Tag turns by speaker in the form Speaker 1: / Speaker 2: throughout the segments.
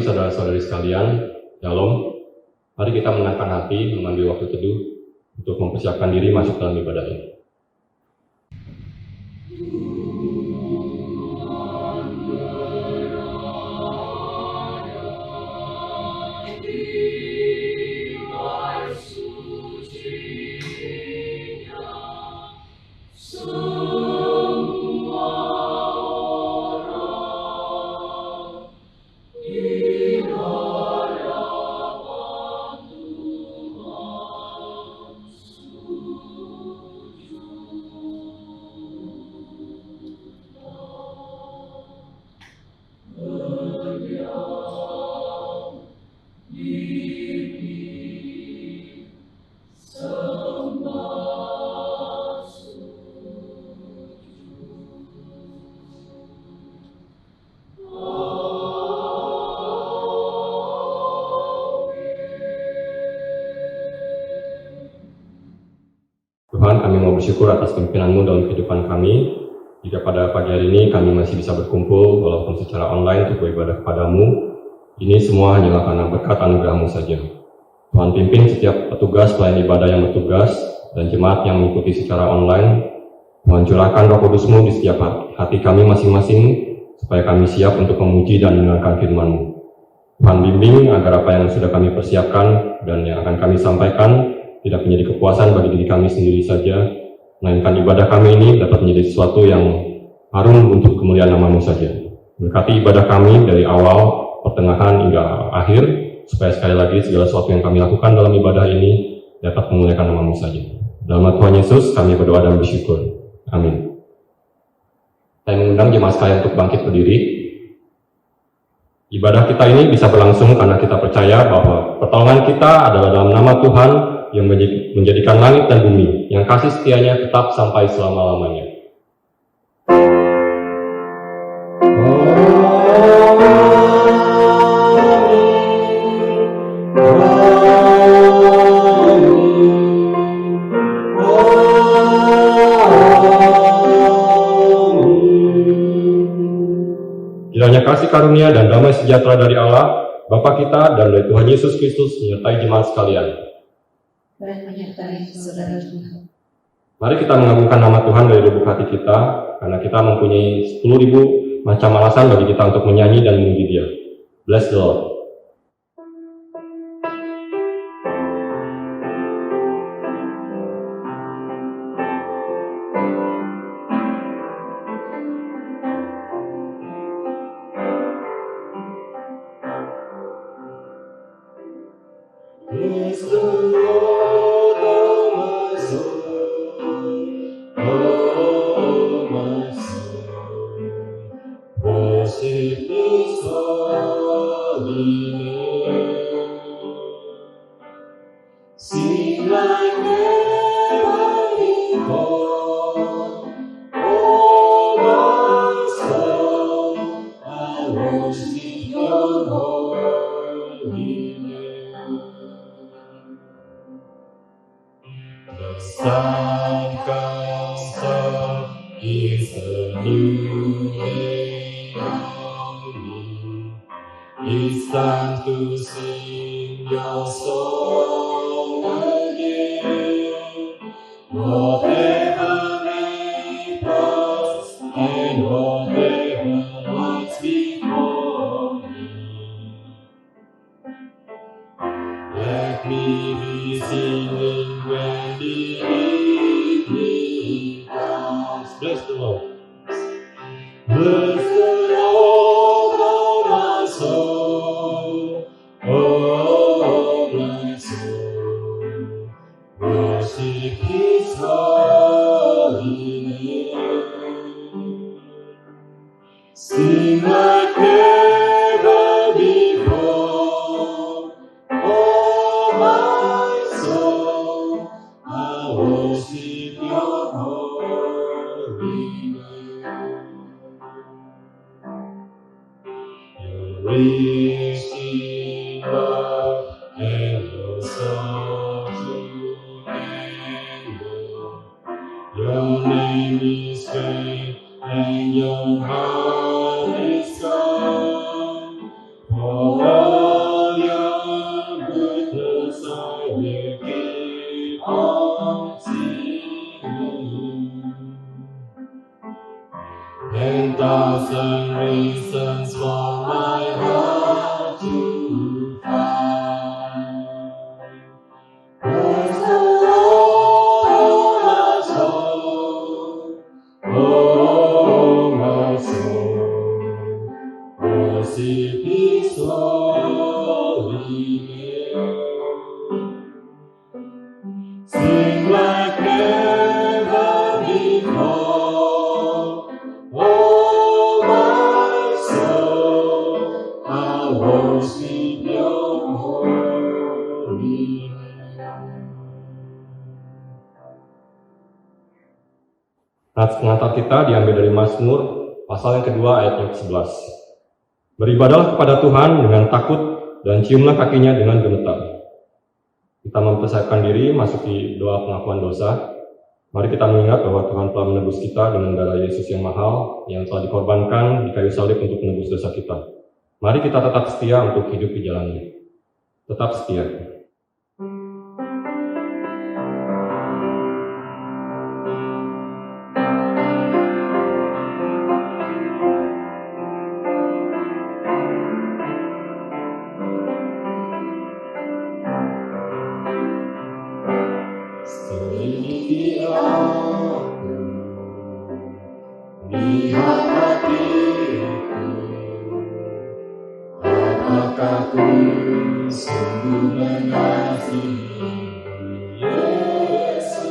Speaker 1: pagi saudara-saudari sekalian, Shalom. Mari kita menenangkan hati, mengambil waktu teduh untuk mempersiapkan diri masuk dalam ibadah ini. Tuhan, kami mau bersyukur atas pimpinan-Mu dalam kehidupan kami. Jika pada pagi hari ini kami masih bisa berkumpul, walaupun secara online untuk beribadah kepada-Mu, ini semua hanyalah karena berkat anugerah-Mu saja. Tuhan, pimpin setiap petugas pelayan ibadah yang bertugas dan jemaat yang mengikuti secara online. Tuhan, curahkan Roh Kudus-Mu di setiap hati kami masing-masing, supaya kami siap untuk memuji dan mendengarkan firman-Mu. Tuhan, bimbing agar apa yang sudah kami persiapkan dan yang akan kami sampaikan tidak menjadi kepuasan bagi diri kami sendiri saja, melainkan ibadah kami ini dapat menjadi sesuatu yang harum untuk kemuliaan nama-Mu saja. Berkati ibadah kami dari awal, pertengahan hingga akhir, supaya sekali lagi segala sesuatu yang kami lakukan dalam ibadah ini dapat memuliakan nama-Mu saja. Dalam nama Tuhan Yesus kami berdoa dan bersyukur. Amin. Saya mengundang jemaat sekalian untuk bangkit berdiri. Ibadah kita ini bisa berlangsung karena kita percaya bahwa pertolongan kita adalah dalam nama Tuhan yang menjadikan langit dan bumi, yang kasih setianya tetap sampai selama-lamanya. Kiranya kasih karunia dan damai sejahtera dari Allah, Bapa kita dan dari Tuhan Yesus Kristus menyertai jemaat sekalian. Mari kita mengagungkan nama Tuhan dari lubuk hati kita, karena kita mempunyai 10.000 macam alasan bagi kita untuk menyanyi dan memuji Dia. Bless the Lord.
Speaker 2: Bless the Lord, oh my soul, oh my soul, worship His holy name. Sing like never before, oh my soul, I worship Your holy name. The sun comes up, it's a new day dawning. It's time to sing Your song again. Whatever may pass and whatever lies before me, let me be singing when the evening comes. Bless the Lord. Bless the Lord, oh my soul, oh my soul. Worship His holy name. Sing like never before, oh my soul, I worship Your holy name. You're rich in love and You're so true and good. Your name is great and Your heart is kind. For 10,000 reasons for my heart to find. Praise the Lord, my soul, oh my soul, worship His holy name. Sing like never before, oh my soul, I worship Your holy name.
Speaker 1: Nats pengantar kita diambil dari Mazmur pasal yang kedua ayat yang ke-11. Beribadahlah kepada Tuhan dengan takut dan ciumlah kakinya dengan gemetar. Kita mempersiapkan diri masuki doa pengakuan dosa. Mari kita mengingat bahwa Tuhan telah menebus kita dengan darah Yesus yang mahal yang telah dikorbankan di kayu salib untuk menebus dosa kita. Mari kita tetap setia untuk hidup di jalan-Nya. Tetap setia.
Speaker 2: Selidiki aku, lihat hatiku, apakah ku sungguh mengasihi Yesus,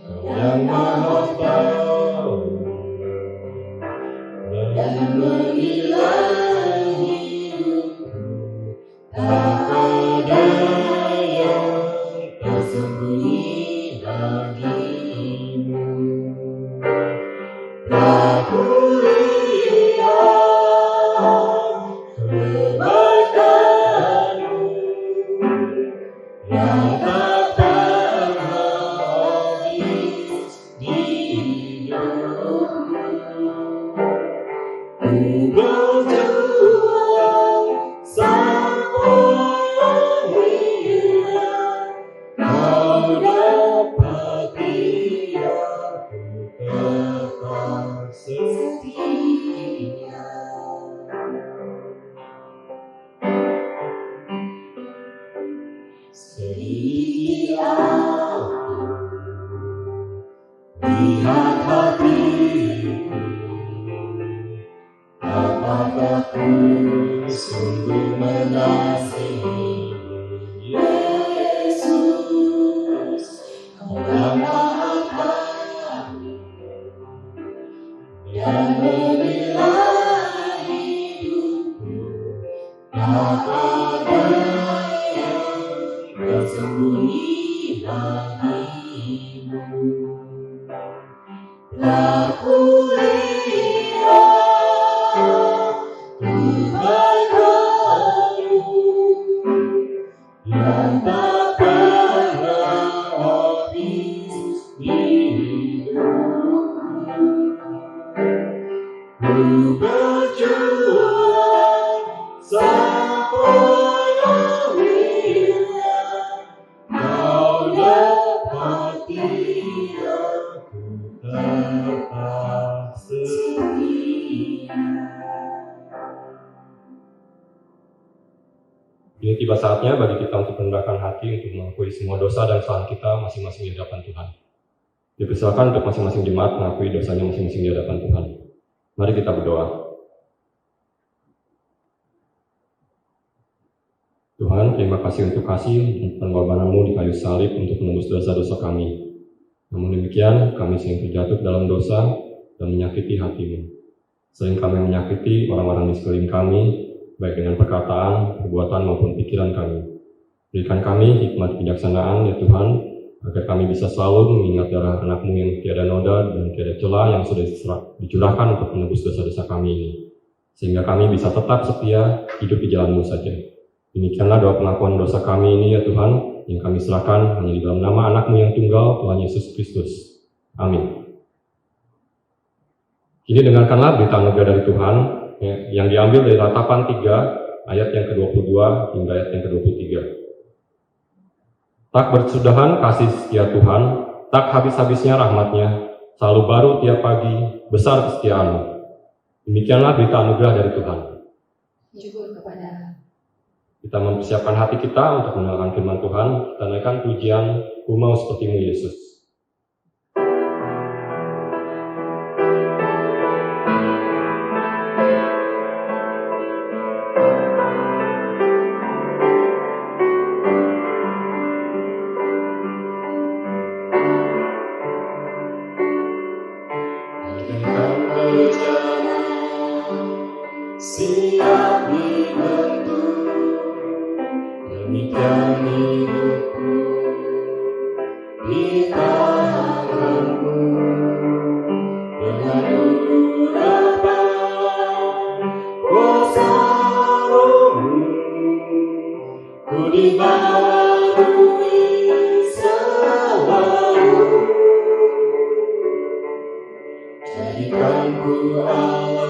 Speaker 2: Kau yang Maha Tahu dan menilai hidupku, tak ada yang tersembunyi bagimu. Aku lihat kebaikan-Mu yang tak pernah habis di hidupku. Ku berjuang sampai akhirnya, Kau dapati aku tetap setia. Selidiki aku, lihat hatiku, apakah ku sungguh mengasihi Yesus, Kau yang Maha Tahu dan menilai hidupku, tak ada yang tersembunyi bagimu. Aku lihat kebaikan-Mu yang tak pernah habis di hidupku. Ku berjuang sampai akhirnya, Kau dapati aku tetap setia.
Speaker 1: Ini tiba saatnya bagi kita untuk merendahkan hati untuk mengakui semua dosa dan kesalahan kita masing-masing di hadapan Tuhan. Dipersilakan untuk masing-masing jemaat mengakui dosanya masing-masing di hadapan Tuhan. Mari kita berdoa. Tuhan, terima kasih untuk pengorbanan-Mu di kayu salib untuk menembus dosa-dosa kami. Namun demikian, kami sering terjatuh dalam dosa dan menyakiti hati-Mu. Sering kami menyakiti orang-orang di sekeliling kami, baik dengan perkataan, perbuatan maupun pikiran kami. Berikan kami hikmat kebijaksanaan ya Tuhan, agar kami bisa selalu mengingat darah anak-Mu yang tiada noda dan tiada celah yang sudah dicurahkan untuk menebus dosa-dosa kami ini. Sehingga kami bisa tetap setia hidup di jalan-Mu saja. Demikianlah doa pengakuan dosa kami ini ya Tuhan, yang kami serahkan hanya di dalam nama anak-Mu yang tunggal, Tuhan Yesus Kristus. Amin. Kini dengarkanlah berita anugerah dari Tuhan yang diambil dari Ratapan 3 ayat yang ke-22 hingga ayat yang ke-23. Tak berkesudahan kasih setia Tuhan, tak habis-habisnya rahmat-Nya, selalu baru tiap pagi, besar kesetiaan-Mu. Demikianlah berita anugerah dari Tuhan.
Speaker 2: Syukur kepada
Speaker 1: Kita mempersiapkan hati kita untuk mendengarkan firman Tuhan, kita naikkan pujian Ku Mau Seperti-Mu Yesus.
Speaker 2: siap dibentuk, demikian hidupku di tanganmu, dengan urapan kuasa Roh-Mu, ku dibaharui selalu, jadikan ku Allah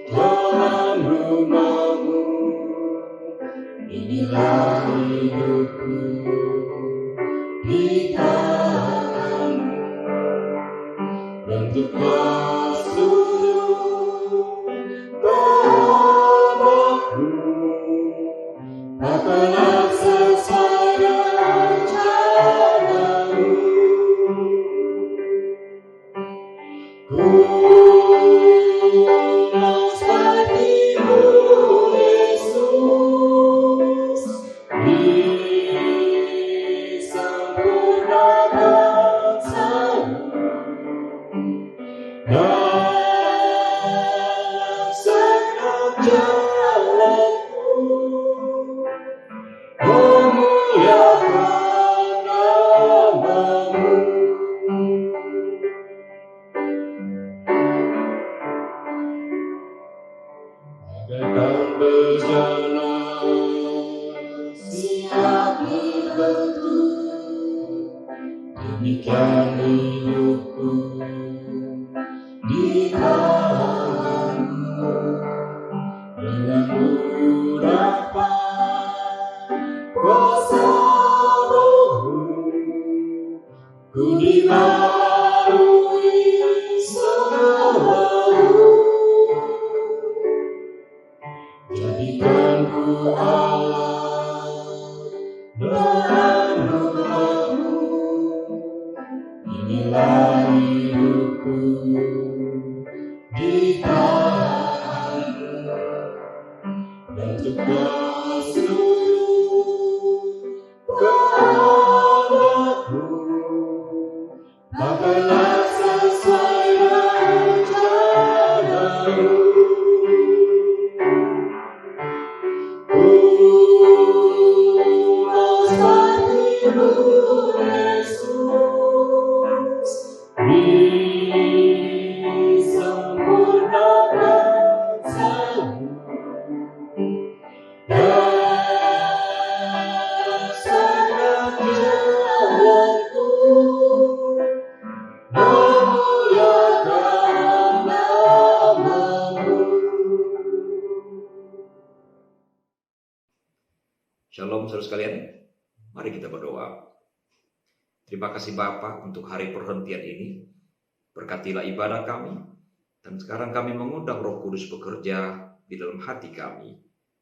Speaker 2: dalam rumah-Mu, inilah hidupku di tangan-Mu, bentuklah seluruh kehendakku, tatalah sesuai rencana-Mu. Ku mau seperti-Mu, Yesus, disempurnakan selalu dalam segenap jalanku, memuliakan nama-Mu. Bagaikan bejana siap dibentuk, demikian hidupku di tangan-Mu, dengan urapan kuasa Roh-Mu, ku dibaharui selalu, jadikan ku Allah dalam rumah-Mu, inilah hidupku di tangan-Mu, bentuklah seluruh kehendakku, pakailah sesuai rencana-Mu. Ku mau seperti-Mu, Yesus, disempurnakan selalu dalam segenap jalanku, memuliakan nama-Mu.
Speaker 3: Shalom saudara sekalian, mari kita berdoa. Terima kasih Bapa untuk hari perhentian ini. Berkatilah ibadah kami. Dan sekarang kami mengundang Roh Kudus bekerja di dalam hati kami.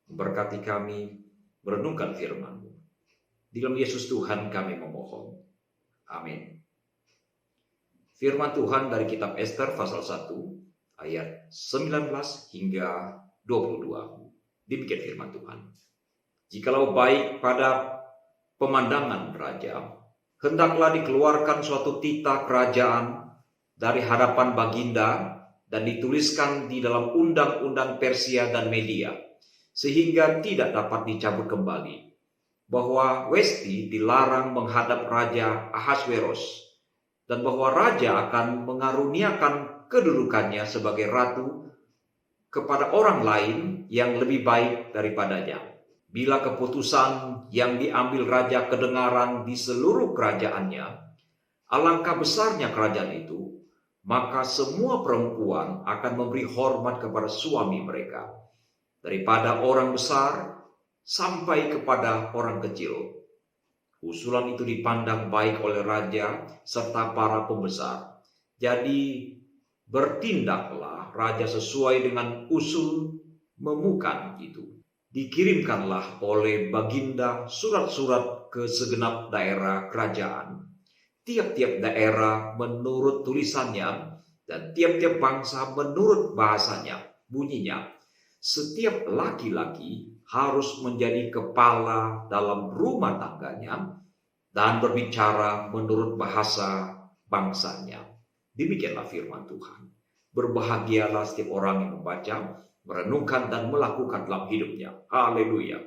Speaker 3: Memberkati kami, merenungkan firman-Mu. Di dalam Yesus Tuhan kami memohon. Amin. Firman Tuhan dari kitab Ester pasal 1 ayat 19 hingga 22. Demikian firman Tuhan. Jikalau baik pada pemandangan raja, hendaklah dikeluarkan suatu titah kerajaan dari hadapan Baginda dan dituliskan di dalam undang-undang Persia dan Media, sehingga tidak dapat dicabut kembali, bahwa Westi dilarang menghadap Raja Ahasveros, dan bahwa Raja akan mengaruniakan kedudukannya sebagai ratu kepada orang lain yang lebih baik daripadanya. Bila keputusan yang diambil raja kedengaran di seluruh kerajaannya, alangkah besarnya kerajaan itu, maka semua perempuan akan memberi hormat kepada suami mereka, daripada orang besar sampai kepada orang kecil. Usulan itu dipandang baik oleh raja serta para pembesar. Jadi bertindaklah raja sesuai dengan usul memukan itu. Dikirimkanlah oleh Baginda surat-surat ke segenap daerah kerajaan. Tiap-tiap daerah menurut tulisannya dan tiap-tiap bangsa menurut bahasanya. Bunyinya, setiap laki-laki harus menjadi kepala dalam rumah tangganya dan berbicara menurut bahasa bangsanya. Demikianlah firman Tuhan. Berbahagialah setiap orang yang membaca, merenungkan dan melakukan dalam hidupnya. Haleluya.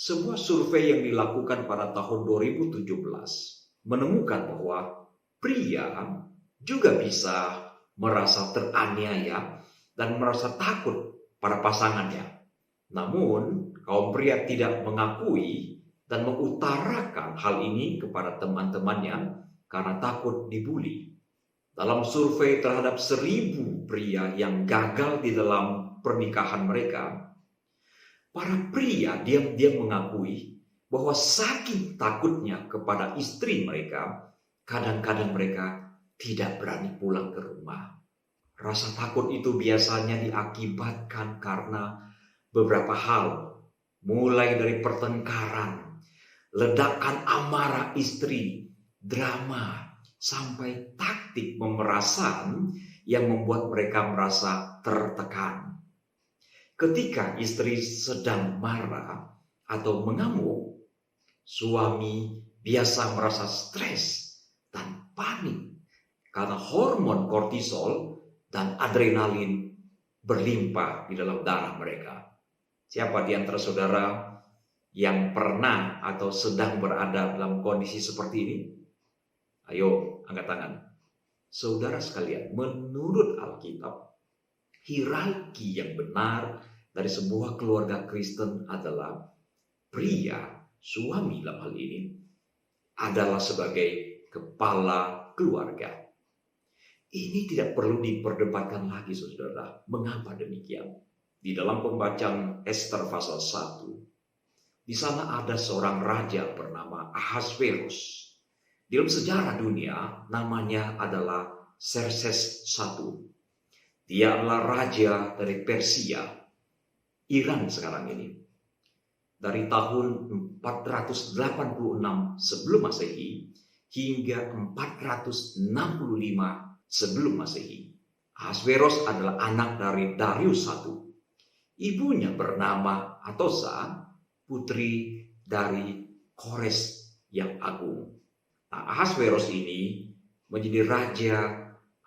Speaker 3: Sebuah survei yang dilakukan pada tahun 2017 menemukan bahwa pria juga bisa merasa teraniaya dan merasa takut pada pasangannya. Namun, kaum pria tidak mengakui dan mengutarakan hal ini kepada teman-temannya karena takut dibuli. Dalam survei terhadap 1.000 pria yang gagal di dalam pernikahan mereka, para pria diam-diam mengakui bahwa saking takutnya kepada istri mereka, kadang-kadang mereka tidak berani pulang ke rumah. Rasa takut itu biasanya diakibatkan karena beberapa hal, mulai dari pertengkaran, ledakan amarah istri, drama, sampai taktik pemerasan yang membuat mereka merasa tertekan. Ketika istri sedang marah atau mengamuk, suami biasa merasa stres dan panik karena hormon kortisol dan adrenalin berlimpah di dalam darah mereka. Siapa di antara saudara yang pernah atau sedang berada dalam kondisi seperti ini? Ayo, angkat tangan. Saudara sekalian, menurut Alkitab, hierarki yang benar dari sebuah keluarga Kristen adalah pria, suami dalam hal ini, adalah sebagai kepala keluarga. Ini tidak perlu diperdebatkan lagi, saudara. Mengapa demikian? Di dalam pembacaan Ester pasal 1, di sana ada seorang raja bernama Ahasverus. Di dalam sejarah dunia, namanya adalah Xerxes I. Dia adalah raja dari Persia, Iran sekarang ini. Dari tahun 486 sebelum Masehi hingga 465 sebelum Masehi. Ahasverus adalah anak dari Darius I. Ibunya bernama Atosa, putri dari Kores yang agung. Nah, Ahasverus ini menjadi raja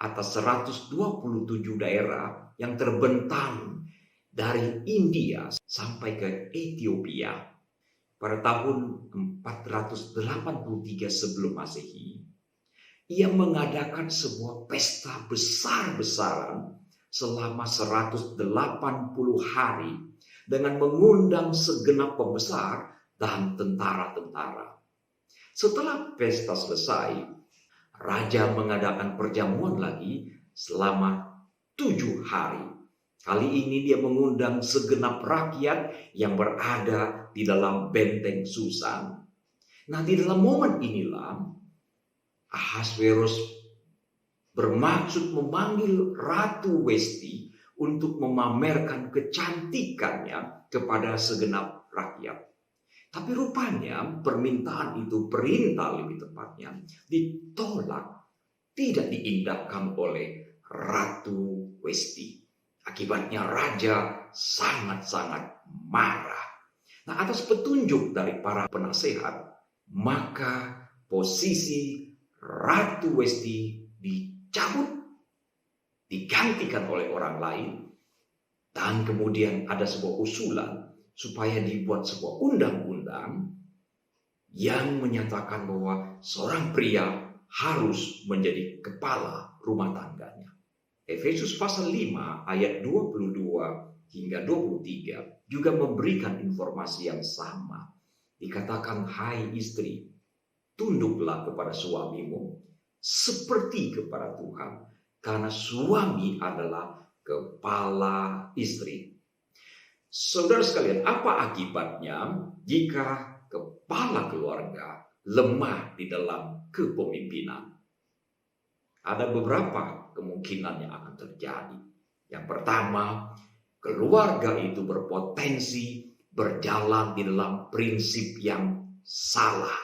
Speaker 3: atas 127 daerah yang terbentang dari India sampai ke Ethiopia. Pada tahun 483 sebelum Masehi, ia mengadakan sebuah pesta besar-besaran selama 180 hari dengan mengundang segenap pembesar dan tentara-tentara. Setelah pesta selesai, raja mengadakan perjamuan lagi selama 7 hari. Kali ini dia mengundang segenap rakyat yang berada di dalam benteng Susan. Nah, di dalam momen inilah Ahasverus bermaksud memanggil Ratu Westi untuk memamerkan kecantikannya kepada segenap rakyat. Tapi rupanya permintaan itu, perintah lebih tepatnya, ditolak, tidak diindahkan oleh Ratu Westi. Akibatnya raja sangat-sangat marah. Nah, atas petunjuk dari para penasehat, maka posisi Ratu Westi dicabut, digantikan oleh orang lain, dan kemudian ada sebuah usulan supaya dibuat sebuah undang-undang yang menyatakan bahwa seorang pria harus menjadi kepala rumah tangganya. Efesus pasal 5 ayat 22 hingga 23 juga memberikan informasi yang sama. Dikatakan, hai istri, tunduklah kepada suamimu seperti kepada Tuhan, karena suami adalah kepala istri. Saudara sekalian, apa akibatnya jika kepala keluarga lemah di dalam kepemimpinan? Ada beberapa kemungkinan yang akan terjadi. Yang pertama, keluarga itu berpotensi berjalan di dalam prinsip yang salah.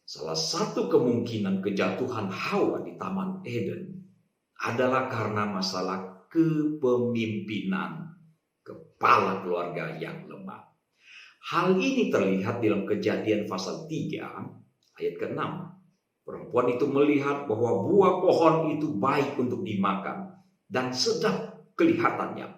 Speaker 3: Salah satu kemungkinan kejatuhan Hawa di Taman Eden adalah karena masalah kepemimpinan kepala keluarga yang lemah. Hal ini terlihat dalam Kejadian pasal 3 ayat ke-6. Perempuan itu melihat bahwa buah pohon itu baik untuk dimakan dan sedap kelihatannya.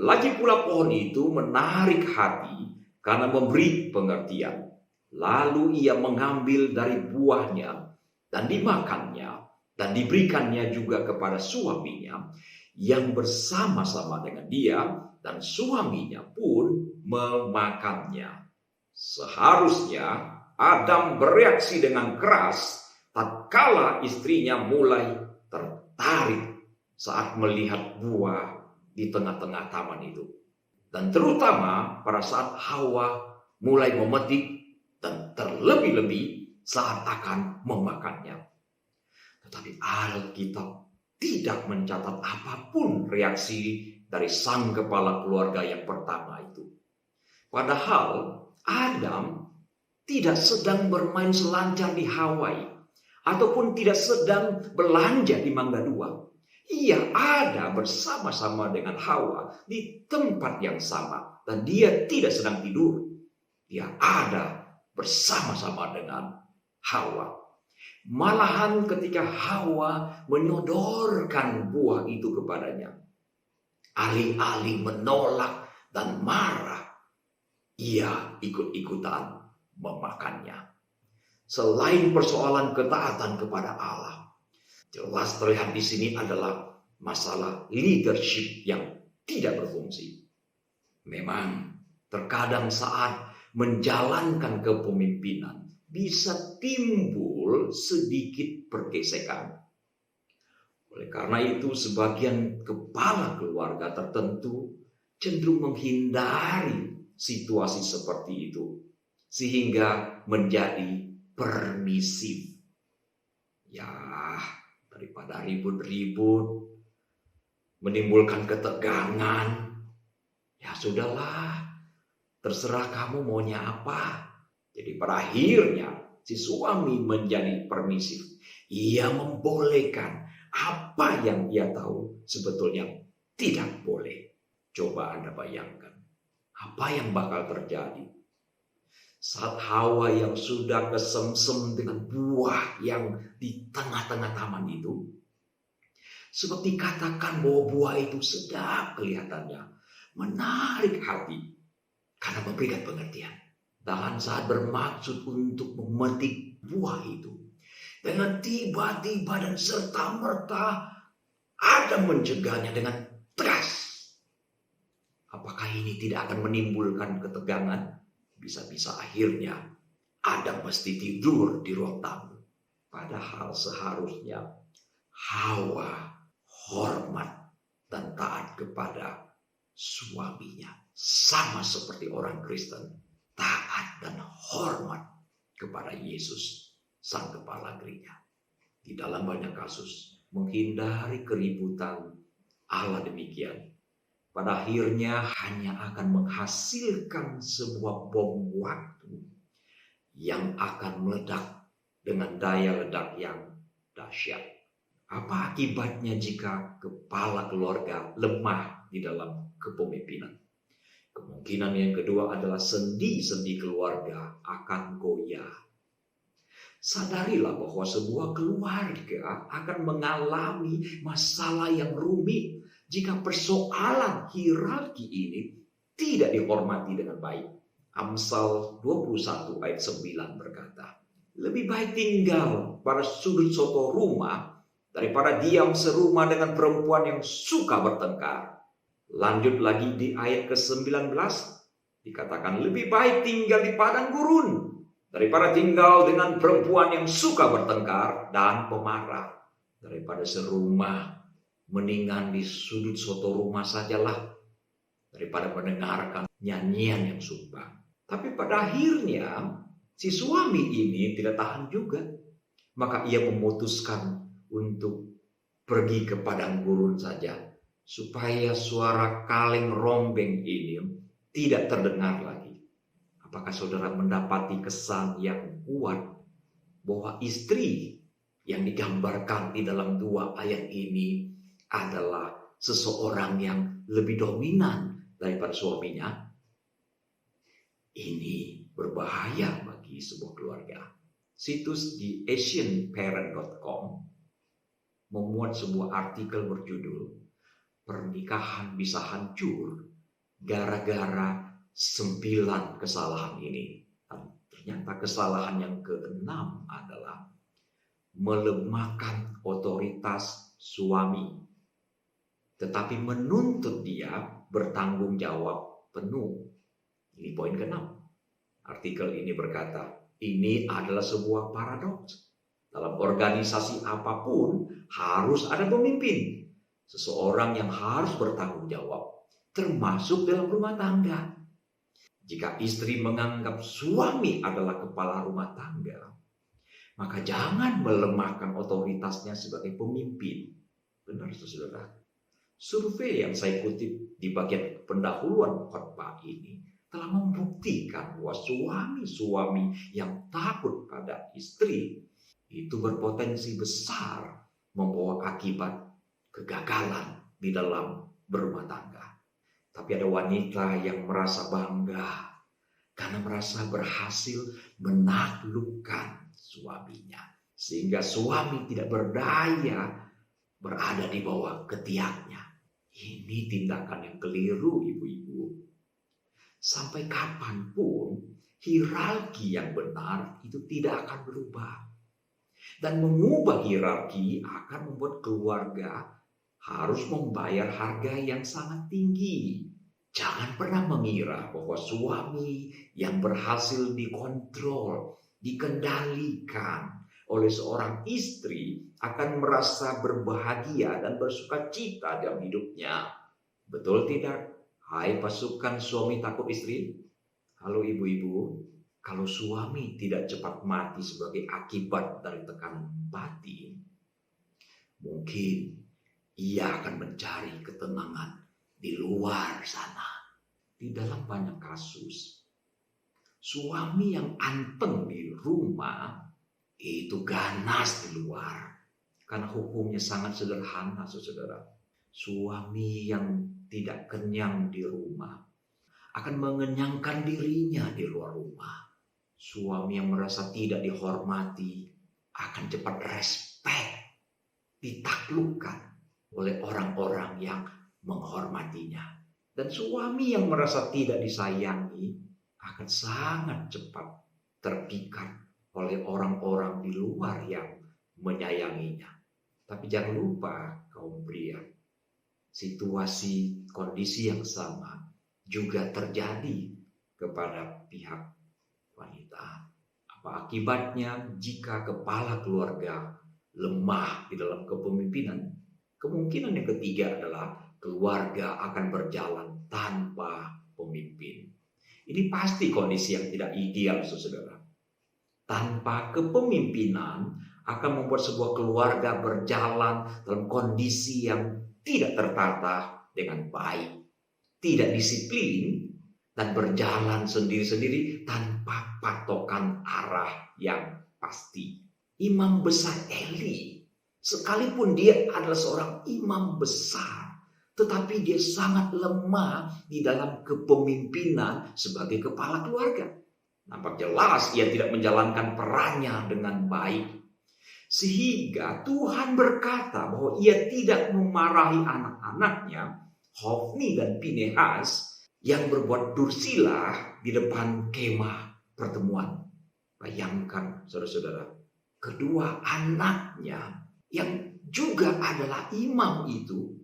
Speaker 3: Lagi pula pohon itu menarik hati karena memberi pengertian. Lalu ia mengambil dari buahnya dan dimakannya dan diberikannya juga kepada suaminya yang bersama-sama dengan dia, dan suaminya pun memakannya. Seharusnya Adam bereaksi dengan keras tatkala istrinya mulai tertarik saat melihat buah di tengah-tengah taman itu. Dan terutama pada saat Hawa mulai memetik dan terlebih-lebih saat akan memakannya. Tetapi Alkitab tidak mencatat apapun reaksi dari sang kepala keluarga yang pertama itu. Padahal Adam tidak sedang bermain selancar di Hawaii ataupun tidak sedang belanja di Mangga 2. Ia ada bersama-sama dengan Hawa di tempat yang sama dan dia tidak sedang tidur. Dia ada bersama-sama dengan Hawa. Malahan ketika Hawa menyodorkan buah itu kepadanya, alih-alih menolak dan marah, ia ikut-ikutan memakannya. Selain persoalan ketaatan kepada Allah, jelas terlihat di sini adalah masalah leadership yang tidak berfungsi. Memang terkadang saat menjalankan kepemimpinan bisa timbul sedikit pergesekan. Oleh karena itu, sebagian kepala keluarga tertentu cenderung menghindari situasi seperti itu, sehingga menjadi permisif. Ya, daripada ribut-ribut, menimbulkan ketegangan, ya sudahlah, terserah kamu maunya apa. Jadi pada akhirnya si suami menjadi permisif. Ia membolehkan apa yang ia tahu sebetulnya tidak boleh. Coba Anda bayangkan apa yang bakal terjadi saat Hawa yang sudah kesemsem dengan buah yang di tengah-tengah taman itu, seperti katakan bahwa buah itu sedap kelihatannya, menarik hati karena memberikan pengertian. Dan saat bermaksud untuk memetik buah itu, dengan tiba-tiba dan serta-merta Adam mencegahnya dengan tegas. Apakah ini tidak akan menimbulkan ketegangan? Bisa-bisa akhirnya Adam mesti tidur di ruang tamu. Padahal seharusnya Hawa hormat dan taat kepada suaminya. Sama seperti orang Kristen. Taat dan hormat kepada Yesus, sang kepala gereja. Di dalam banyak kasus, menghindari keributan Allah demikian. Pada akhirnya hanya akan menghasilkan sebuah bom waktu yang akan meledak dengan daya ledak yang dahsyat. Apa akibatnya jika kepala keluarga lemah di dalam kepemimpinan? Kemungkinan yang kedua adalah sendi-sendi keluarga akan goyah. Sadarilah bahwa sebuah keluarga akan mengalami masalah yang rumit jika persoalan hierarki ini tidak dihormati dengan baik. Amsal 21 ayat 9 berkata, lebih baik tinggal pada sudut soto rumah daripada diam serumah dengan perempuan yang suka bertengkar. Lanjut lagi di ayat ke-19, dikatakan lebih baik tinggal di padang gurun daripada tinggal dengan perempuan yang suka bertengkar dan pemarah. Daripada serumah, mendingan di sudut soto rumah sajalah daripada mendengarkan nyanyian yang sumpah. Tapi pada akhirnya si suami ini tidak tahan juga. Maka ia memutuskan untuk pergi ke padang gurun saja, supaya suara kaleng rombeng ini tidak terdengar lagi. Apakah saudara mendapati kesan yang kuat bahwa istri yang digambarkan di dalam dua ayat ini adalah seseorang yang lebih dominan daripada suaminya? Ini berbahaya bagi sebuah keluarga. Situs di asianparent.com memuat sebuah artikel berjudul "Pernikahan bisa hancur gara-gara 9 kesalahan ini." Dan ternyata kesalahan yang keenam adalah melemahkan otoritas suami, tetapi menuntut dia bertanggung jawab penuh. Ini poin ke-6. Artikel ini berkata, ini adalah sebuah paradoks. Dalam organisasi apapun harus ada pemimpin. Seseorang yang harus bertanggung jawab, termasuk dalam rumah tangga. Jika istri menganggap suami adalah kepala rumah tangga, maka jangan melemahkan otoritasnya sebagai pemimpin. Benar, saudara. Survei yang saya kutip di bagian pendahuluan khotbah ini telah membuktikan bahwa suami-suami yang takut pada istri itu berpotensi besar membawa akibat kegagalan di dalam berumah tangga. Tapi ada wanita yang merasa bangga karena merasa berhasil menaklukkan suaminya, sehingga suami tidak berdaya berada di bawah ketiaknya. Ini tindakan yang keliru, ibu-ibu. Sampai kapanpun hierarki yang benar itu tidak akan berubah. Dan mengubah hierarki akan membuat keluarga harus membayar harga yang sangat tinggi. Jangan pernah mengira bahwa suami yang berhasil dikontrol, dikendalikan oleh seorang istri akan merasa berbahagia dan bersukacita dalam hidupnya. Betul tidak? Hai pasukan suami takut istri. Halo ibu-ibu, kalau suami tidak cepat mati sebagai akibat dari tekanan batin, mungkin ia akan mencari ketenangan di luar sana. Di dalam banyak kasus, suami yang anteng di rumah itu ganas di luar. Karena hukumnya sangat sederhana, saudara. Suami yang tidak kenyang di rumah akan mengenyangkan dirinya di luar rumah. Suami yang merasa tidak dihormati akan cepat respect, ditaklukkan oleh orang-orang yang menghormatinya. Dan suami yang merasa tidak disayangi akan sangat cepat terpikat oleh orang-orang di luar yang menyayanginya. Tapi jangan lupa kaum pria, situasi kondisi yang sama juga terjadi kepada pihak wanita. Apa akibatnya jika kepala keluarga lemah di dalam kepemimpinan? Kemungkinan yang ketiga adalah keluarga akan berjalan tanpa pemimpin. Ini pasti kondisi yang tidak ideal, saudara. Tanpa kepemimpinan akan membuat sebuah keluarga berjalan dalam kondisi yang tidak tertata dengan baik, tidak disiplin, dan berjalan sendiri-sendiri tanpa patokan arah yang pasti. Imam besar Eli, sekalipun dia adalah seorang imam besar, tetapi dia sangat lemah di dalam kepemimpinan sebagai kepala keluarga. Nampak jelas ia tidak menjalankan perannya dengan baik. Sehingga Tuhan berkata bahwa ia tidak memarahi anak-anaknya, Hofni dan Pinehas, yang berbuat dursila di depan kemah pertemuan. Bayangkan saudara-saudara, kedua anaknya yang juga adalah imam itu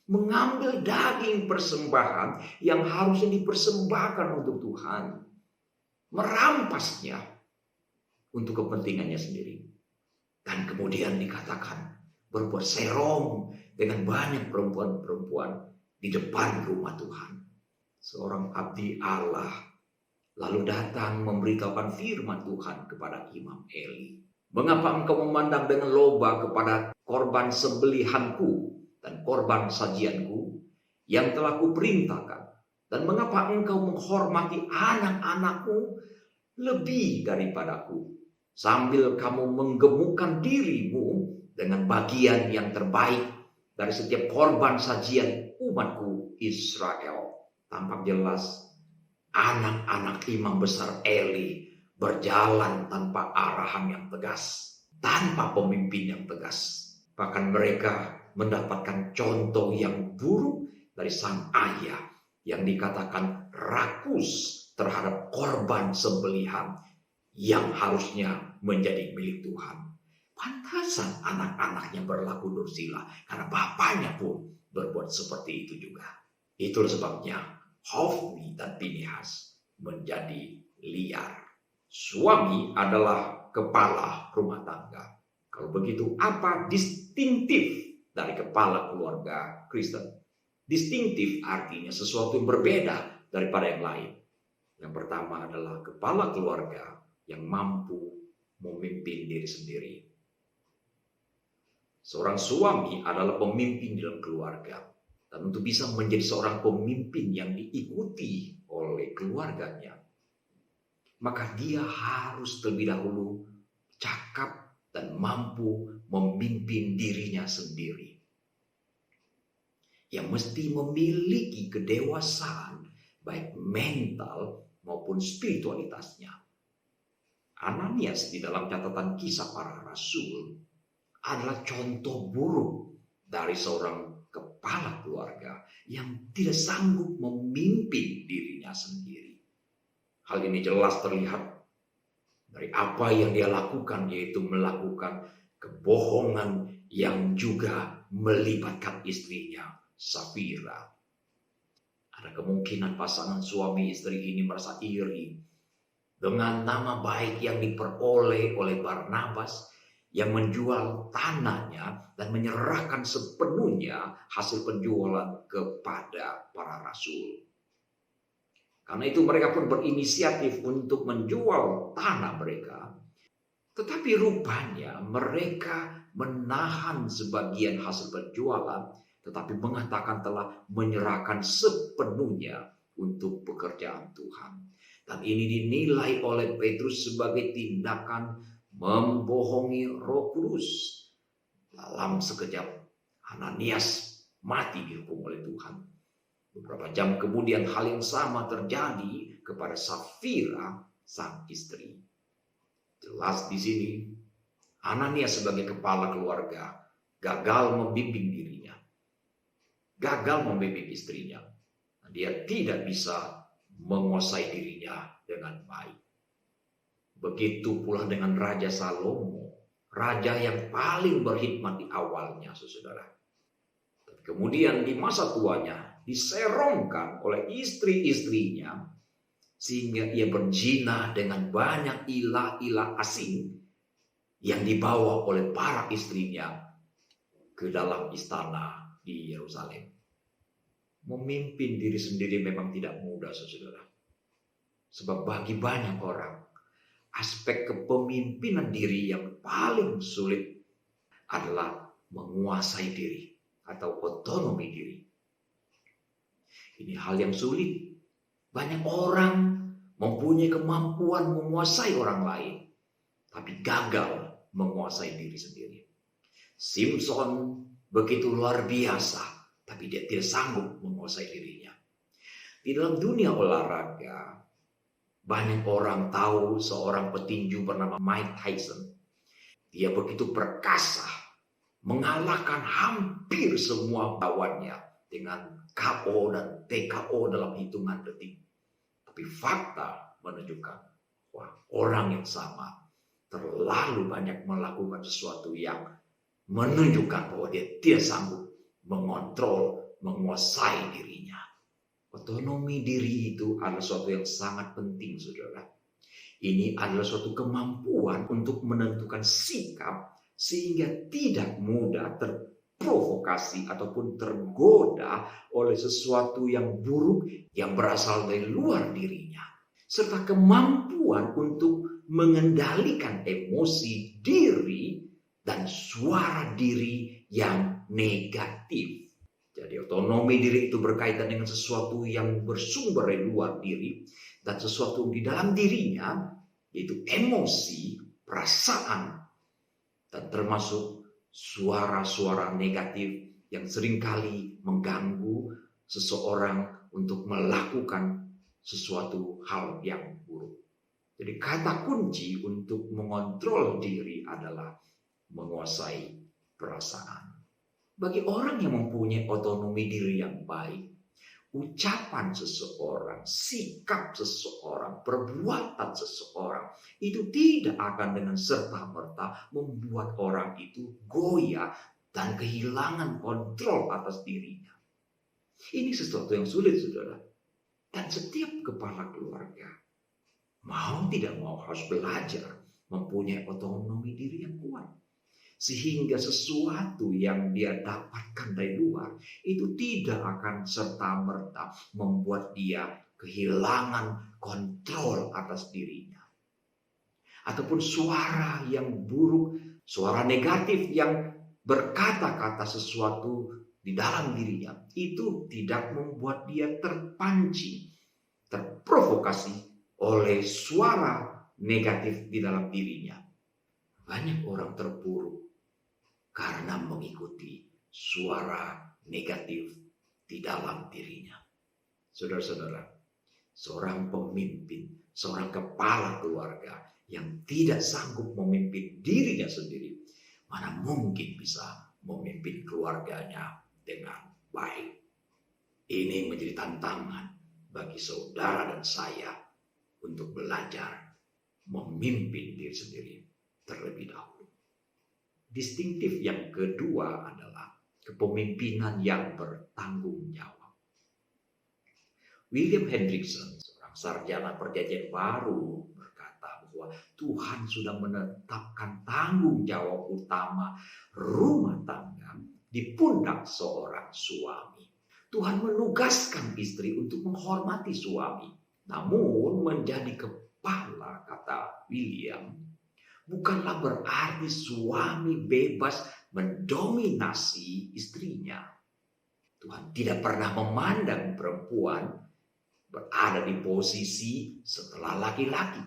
Speaker 3: mengambil daging persembahan yang harusnya dipersembahkan untuk Tuhan, merampasnya untuk kepentingannya sendiri. Dan kemudian dikatakan berbuat serong dengan banyak perempuan-perempuan di depan rumah Tuhan. Seorang abdi Allah lalu datang memberitahukan firman Tuhan kepada Imam Eli. Mengapa engkau memandang dengan loba kepada korban sembelihanku dan korban sajianku yang telah kuperintahkan? Dan mengapa engkau menghormati anak-anakku lebih daripadaku, sambil kamu menggemukkan dirimu dengan bagian yang terbaik dari setiap korban sajian umatku Israel? Tampak jelas anak-anak imam besar Eli berjalan tanpa arahan yang tegas, tanpa pemimpin yang tegas. Bahkan mereka mendapatkan contoh yang buruk dari sang ayah yang dikatakan rakus terhadap korban sembelihan yang harusnya menjadi milik Tuhan. Pantasan anak-anaknya berlaku dursila karena bapaknya pun berbuat seperti itu juga. Itulah sebabnya Hofni dan Pinehas menjadi liar. Suami adalah kepala rumah tangga. Kalau begitu, apa distintif dari kepala keluarga Kristen? Distintif artinya sesuatu yang berbeda daripada yang lain. Yang pertama adalah kepala keluarga yang mampu memimpin diri sendiri. Seorang suami adalah pemimpin dalam keluarga. Dan untuk bisa menjadi seorang pemimpin yang diikuti oleh keluarganya, maka dia harus terlebih dahulu cakap dan mampu memimpin dirinya sendiri. Yang mesti memiliki kedewasaan baik mental maupun spiritualitasnya. Ananias di dalam catatan Kisah Para Rasul adalah contoh buruk dari seorang kepala keluarga yang tidak sanggup memimpin dirinya sendiri. Hal ini jelas terlihat dari apa yang dia lakukan, yaitu melakukan kebohongan yang juga melibatkan istrinya, Safira. Ada kemungkinan pasangan suami istri ini merasa iri dengan nama baik yang diperoleh oleh Barnabas yang menjual tanahnya dan menyerahkan sepenuhnya hasil penjualan kepada para rasul. Karena itu mereka pun berinisiatif untuk menjual tanah mereka. Tetapi rupanya mereka menahan sebagian hasil penjualan, tetapi mengatakan telah menyerahkan sepenuhnya untuk pekerjaan Tuhan. Dan ini dinilai oleh Petrus sebagai tindakan membohongi Roh Kudus. Dalam sekejap Ananias mati dihukum oleh Tuhan. Beberapa jam kemudian hal yang sama terjadi kepada Safira, sang istri. Jelas di sini Ananias sebagai kepala keluarga gagal membimbing dirinya. Gagal membimbing istrinya. Dia tidak bisa menguasai dirinya dengan baik. Begitu pula dengan Raja Salomo, raja yang paling berkhidmat di awalnya, saudara. Kemudian di masa tuanya diserongkan oleh istri-istrinya sehingga ia berzina dengan banyak ilah-ilah asing yang dibawa oleh para istrinya ke dalam istana di Yerusalem. Memimpin diri sendiri memang tidak mudah, saudara. Sebab bagi banyak orang, aspek kepemimpinan diri yang paling sulit adalah menguasai diri atau otonomi diri. Ini hal yang sulit. Banyak orang mempunyai kemampuan menguasai orang lain, tapi gagal menguasai diri sendiri. Simpson begitu luar biasa, tapi dia tidak sanggup menguasai dirinya. Di dalam dunia olahraga, banyak orang tahu seorang petinju bernama Mike Tyson. Dia begitu perkasa, mengalahkan hampir semua lawannya dengan KO dan TKO dalam hitungan detik. Tapi fakta menunjukkan bahwa orang yang sama terlalu banyak melakukan sesuatu yang menunjukkan bahwa dia tidak sanggup mengontrol menguasai dirinya. Otonomi diri itu adalah sesuatu yang sangat penting, saudara. Ini adalah suatu kemampuan untuk menentukan sikap sehingga tidak mudah terprovokasi ataupun tergoda oleh sesuatu yang buruk yang berasal dari luar dirinya. Serta kemampuan untuk mengendalikan emosi diri dan suara diri yang negatif. Jadi otonomi diri itu berkaitan dengan sesuatu yang bersumber dari luar diri dan sesuatu di dalam dirinya, yaitu emosi, perasaan, dan termasuk suara-suara negatif yang seringkali mengganggu seseorang untuk melakukan sesuatu hal yang buruk. Jadi kata kunci untuk mengontrol diri adalah menguasai perasaan. Bagi orang yang mempunyai otonomi diri yang baik, ucapan seseorang, sikap seseorang, perbuatan seseorang itu tidak akan dengan serta-merta membuat orang itu goyah dan kehilangan kontrol atas dirinya. Ini sesuatu yang sulit, saudara. Dan setiap kepala keluarga mau tidak mau harus belajar mempunyai otonomi diri yang kuat. Sehingga sesuatu yang dia dapatkan dari luar itu tidak akan serta-merta membuat dia kehilangan kontrol atas dirinya. Ataupun suara yang buruk, suara negatif yang berkata-kata sesuatu di dalam dirinya itu tidak membuat dia terpancing, terprovokasi oleh suara negatif di dalam dirinya. Banyak orang terpuruk karena mengikuti suara negatif di dalam dirinya. Saudara-saudara, seorang pemimpin, seorang kepala keluarga yang tidak sanggup memimpin dirinya sendiri, mana mungkin bisa memimpin keluarganya dengan baik. Ini menjadi tantangan bagi saudara dan saya untuk belajar memimpin diri sendiri terlebih dahulu. Distintif yang kedua adalah kepemimpinan yang bertanggung jawab. William Hendrickson, seorang sarjana perjanjian baru, berkata bahwa Tuhan sudah menetapkan tanggung jawab utama rumah tangga di pundak seorang suami. Tuhan menugaskan istri untuk menghormati suami. Namun menjadi kepala, kata William, bukanlah berarti suami bebas mendominasi istrinya. Tuhan tidak pernah memandang perempuan berada di posisi setelah laki-laki.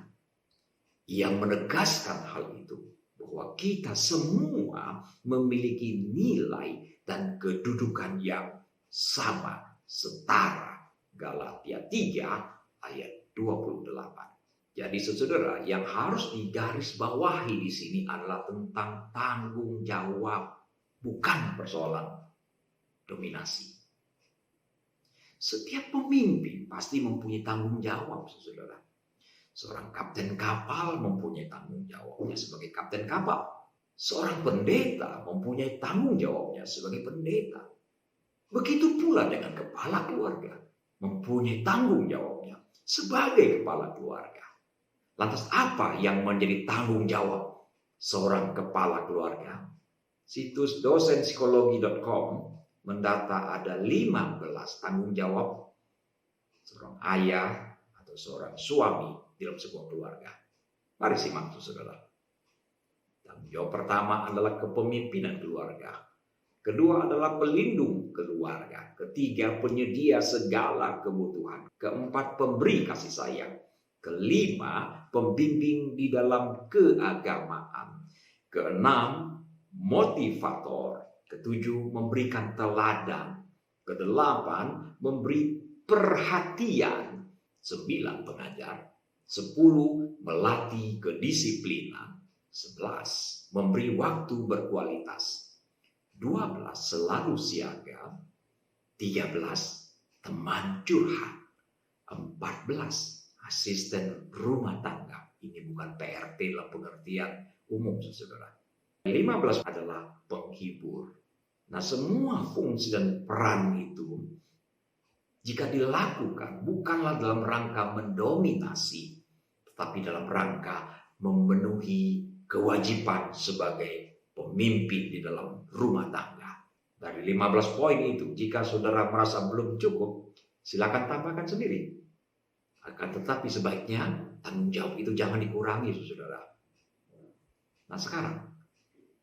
Speaker 3: Ia menegaskan hal itu, bahwa kita semua memiliki nilai dan kedudukan yang sama, setara. Galatia 3 ayat 28. Jadi saudara, yang harus digarisbawahi di sini adalah tentang tanggung jawab, bukan persoalan dominasi. Setiap pemimpin pasti mempunyai tanggung jawab, saudara. Seorang kapten kapal mempunyai tanggung jawabnya sebagai kapten kapal. Seorang pendeta mempunyai tanggung jawabnya sebagai pendeta. Begitu pula dengan kepala keluarga, mempunyai tanggung jawabnya sebagai kepala keluarga. Lantas apa yang menjadi tanggung jawab seorang kepala keluarga? Situs dosenpsikologi.com mendata ada 15 tanggung jawab seorang ayah atau seorang suami dalam sebuah keluarga. Mari simak saudara. Tanggung jawab pertama adalah kepemimpinan keluarga. Kedua adalah pelindung keluarga. Ketiga, penyedia segala kebutuhan. Keempat, pemberi kasih sayang. Kelima, pembimbing di dalam keagamaan. Keenam, motivator. Ketujuh, memberikan teladan. Kedelapan, memberi perhatian. 9, pengajar. 10, melatih kedisiplinan. 11, memberi waktu berkualitas. 12, selalu siaga. 13, teman curhat. 14, asisten rumah tangga. Ini bukan PRT dalam pengertian umum, saudara. 15 adalah penghibur. Nah, semua fungsi dan peran itu jika dilakukan bukanlah dalam rangka mendominasi, tetapi dalam rangka memenuhi kewajiban sebagai pemimpin di dalam rumah tangga. Dari 15 poin itu, jika saudara merasa belum cukup, silakan tambahkan sendiri. Akan tetapi sebaiknya tanggung jawab itu jangan dikurangi, saudara. Nah, sekarang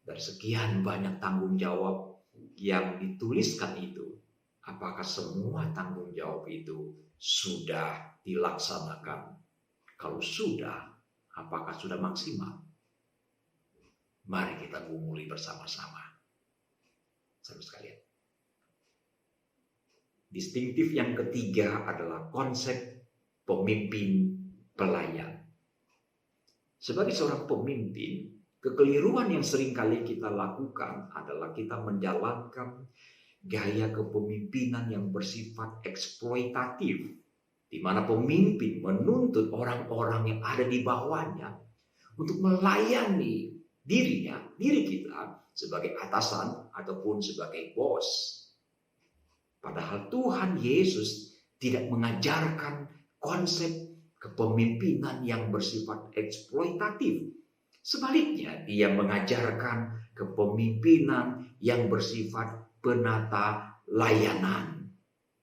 Speaker 3: dari sekian banyak tanggung jawab yang dituliskan itu, apakah semua tanggung jawab itu sudah dilaksanakan? Kalau sudah, apakah sudah maksimal? Mari kita gumuli bersama-sama. Saudara sekalian. Distintif yang ketiga adalah konsep pemimpin pelayan. Sebagai seorang pemimpin, kekeliruan yang sering kali kita lakukan adalah kita menjalankan gaya kepemimpinan yang bersifat eksploitatif, di mana pemimpin menuntut orang-orang yang ada di bawahnya untuk melayani diri kita sebagai atasan ataupun sebagai bos. Padahal Tuhan Yesus tidak mengajarkan konsep kepemimpinan yang bersifat eksploitatif. Sebaliknya, dia mengajarkan kepemimpinan yang bersifat penata layanan.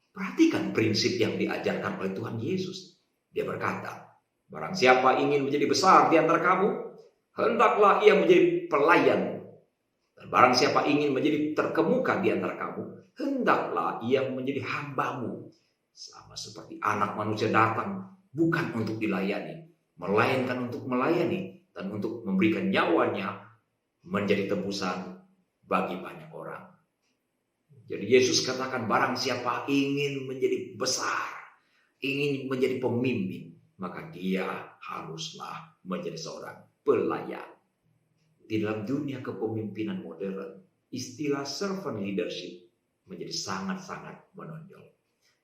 Speaker 3: Perhatikan prinsip yang diajarkan oleh Tuhan Yesus. Dia berkata, barang siapa ingin menjadi besar di antara kamu, hendaklah ia menjadi pelayan. Dan barang siapa ingin menjadi terkemuka di antara kamu, hendaklah ia menjadi hambamu. Sama seperti anak manusia datang bukan untuk dilayani, melainkan untuk melayani dan untuk memberikan nyawanya menjadi tebusan bagi banyak orang. Jadi Yesus katakan barang siapa ingin menjadi besar, ingin menjadi pemimpin, maka dia haruslah menjadi seorang pelayan. Di dalam dunia kepemimpinan modern, istilah servant leadership menjadi sangat-sangat menonjol.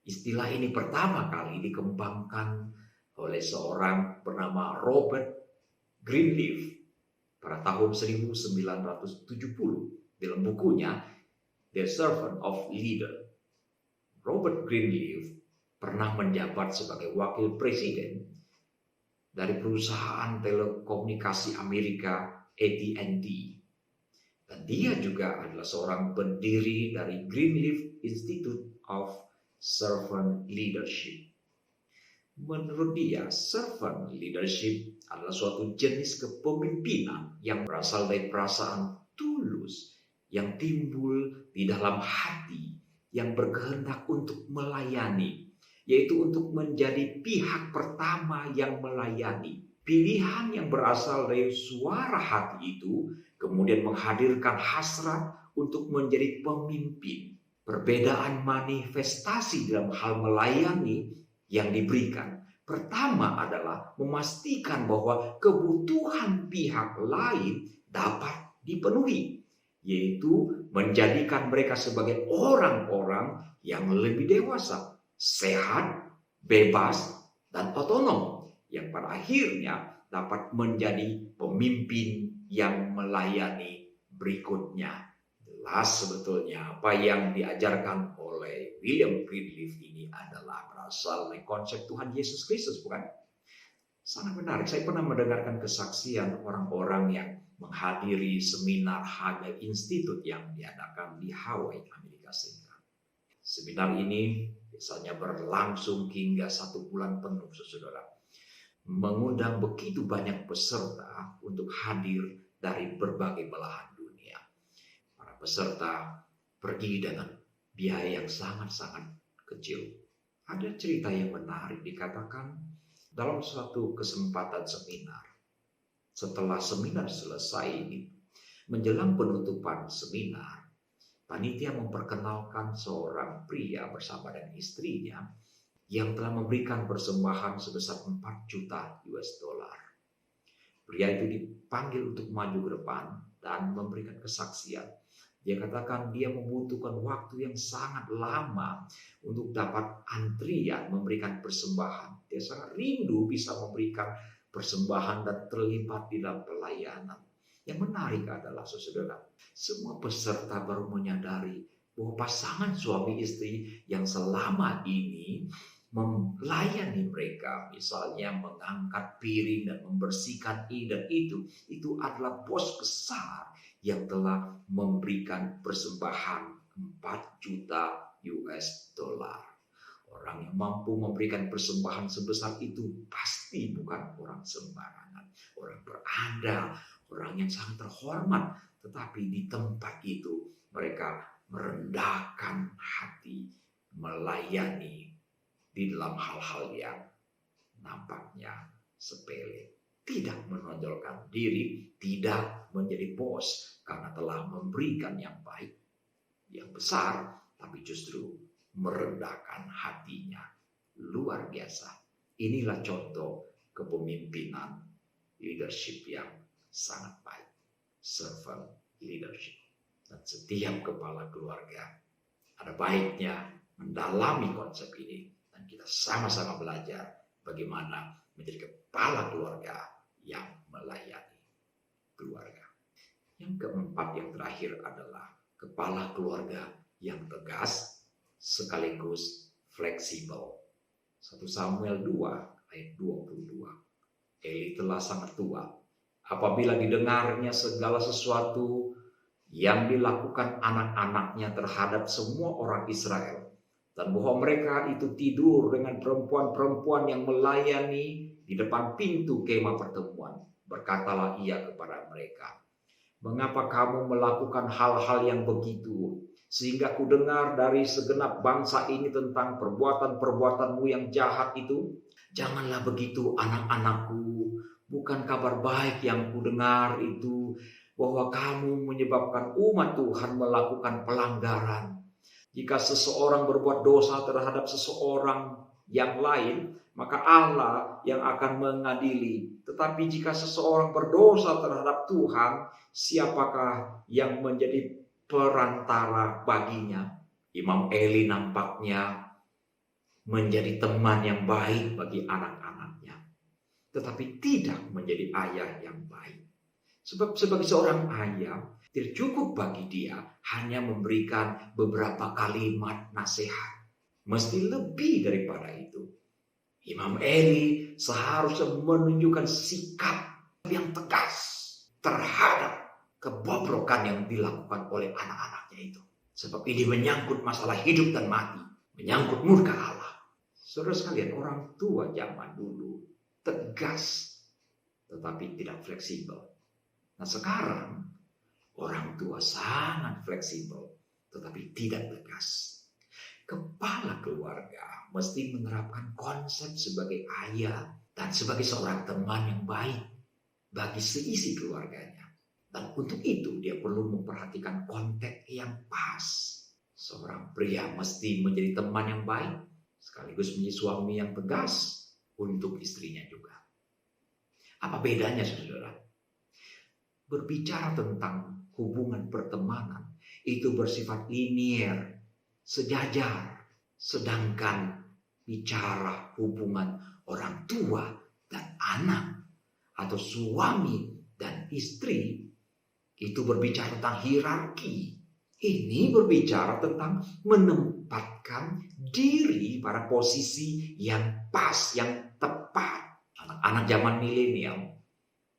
Speaker 3: Istilah ini pertama kali dikembangkan oleh seorang bernama Robert Greenleaf pada tahun 1970 dalam bukunya The Servant of Leader. Robert Greenleaf pernah menjabat sebagai wakil presiden dari perusahaan telekomunikasi Amerika AT&T. Dan dia juga adalah seorang pendiri dari Greenleaf Institute of Servant Leadership. Menurut dia, servant leadership adalah suatu jenis kepemimpinan yang berasal dari perasaan tulus yang timbul di dalam hati yang berkehendak untuk melayani, yaitu untuk menjadi pihak pertama yang melayani. Pilihan yang berasal dari suara hati itu kemudian menghadirkan hasrat untuk menjadi pemimpin. Perbedaan manifestasi dalam hal melayani yang diberikan. Pertama adalah memastikan bahwa kebutuhan pihak lain dapat dipenuhi, yaitu menjadikan mereka sebagai orang-orang yang lebih dewasa, sehat, bebas, dan otonom, yang pada akhirnya dapat menjadi pemimpin yang melayani berikutnya. Jelas sebetulnya apa yang diajarkan oleh William Greenleaf ini adalah berasal dari konsep Tuhan Yesus Kristus, bukan? Sangat menarik. Saya pernah mendengarkan kesaksian orang-orang yang menghadiri seminar Haggai Institute yang diadakan di Hawaii, Amerika Serikat. Seminar ini biasanya berlangsung hingga 1 bulan penuh, saudara. Mengundang begitu banyak peserta untuk hadir dari berbagai belahan dunia. Para peserta pergi dengan biaya yang sangat-sangat kecil. Ada cerita yang menarik, dikatakan dalam suatu kesempatan seminar. Setelah seminar selesai, menjelang penutupan seminar, panitia memperkenalkan seorang pria bersama dengan istrinya yang telah memberikan persembahan sebesar 4 juta US dollar. Pria itu dipanggil untuk maju ke depan dan memberikan kesaksian. Dia katakan dia membutuhkan waktu yang sangat lama untuk dapat antrian memberikan persembahan. Dia sangat rindu bisa memberikan persembahan dan terlibat di dalam pelayanan. Yang menarik adalah saudara, semua peserta baru menyadari bahwa pasangan suami istri yang selama ini melayani mereka, misalnya mengangkat piring dan membersihkan ini dan itu adalah bos besar yang telah memberikan persembahan 4 juta US dollar. Orang yang mampu memberikan persembahan sebesar itu pasti bukan orang sembarangan, orang berandal, orang yang sangat terhormat. Tetapi di tempat itu mereka merendahkan hati, melayani di dalam hal-hal yang nampaknya sepele. Tidak menonjolkan diri, tidak menjadi bos karena telah memberikan yang baik, yang besar, tapi justru merendahkan hatinya. Luar biasa. Inilah contoh kepemimpinan leadership yang sangat baik. Servant leadership. Dan setiap kepala keluarga ada baiknya mendalami konsep ini. Dan kita sama-sama belajar bagaimana menjadi kepala keluarga yang melayani keluarga. Yang keempat, yang terakhir adalah kepala keluarga yang tegas sekaligus fleksibel. 1 Samuel 2 ayat 22. Eli telah sangat tua. Apabila didengarnya segala sesuatu yang dilakukan anak-anaknya terhadap semua orang Israel, dan bahwa mereka itu tidur dengan perempuan-perempuan yang melayani di depan pintu kemah pertemuan, berkatalah ia kepada mereka, "Mengapa kamu melakukan hal-hal yang begitu? Sehingga ku dengar dari segenap bangsa ini tentang perbuatan-perbuatanmu yang jahat itu. Janganlah begitu anak-anakku. Bukan kabar baik yang ku dengar itu, bahwa kamu menyebabkan umat Tuhan melakukan pelanggaran. Jika seseorang berbuat dosa terhadap seseorang yang lain, maka Allah yang akan mengadili. Tetapi jika seseorang berdosa terhadap Tuhan, siapakah yang menjadi perantara baginya?" Imam Eli nampaknya menjadi teman yang baik bagi anak-anaknya, tetapi tidak menjadi ayah yang baik. Sebab sebagai seorang ayah, tidak cukup bagi dia hanya memberikan beberapa kalimat nasihat. Mesti lebih daripada itu. Imam Eli seharusnya menunjukkan sikap yang tegas terhadap kebobrokan yang dilakukan oleh anak-anaknya itu. Sebab ini menyangkut masalah hidup dan mati, menyangkut murka Allah. Saudara sekalian, orang tua zaman dulu tegas tetapi tidak fleksibel. Nah sekarang orang tua sangat fleksibel tetapi tidak tegas. Kepala keluarga mesti menerapkan konsep sebagai ayah dan sebagai seorang teman yang baik bagi seisi keluarganya. Dan untuk itu dia perlu memperhatikan konteks yang pas. Seorang pria mesti menjadi teman yang baik sekaligus menjadi suami yang tegas untuk istrinya juga. Apa bedanya saudara? Berbicara tentang hubungan pertemanan itu bersifat linier, sejajar. Sedangkan bicara hubungan orang tua dan anak atau suami dan istri itu berbicara tentang hierarki. Ini berbicara tentang menempatkan diri pada posisi yang pas, yang tepat. Anak-anak zaman milenial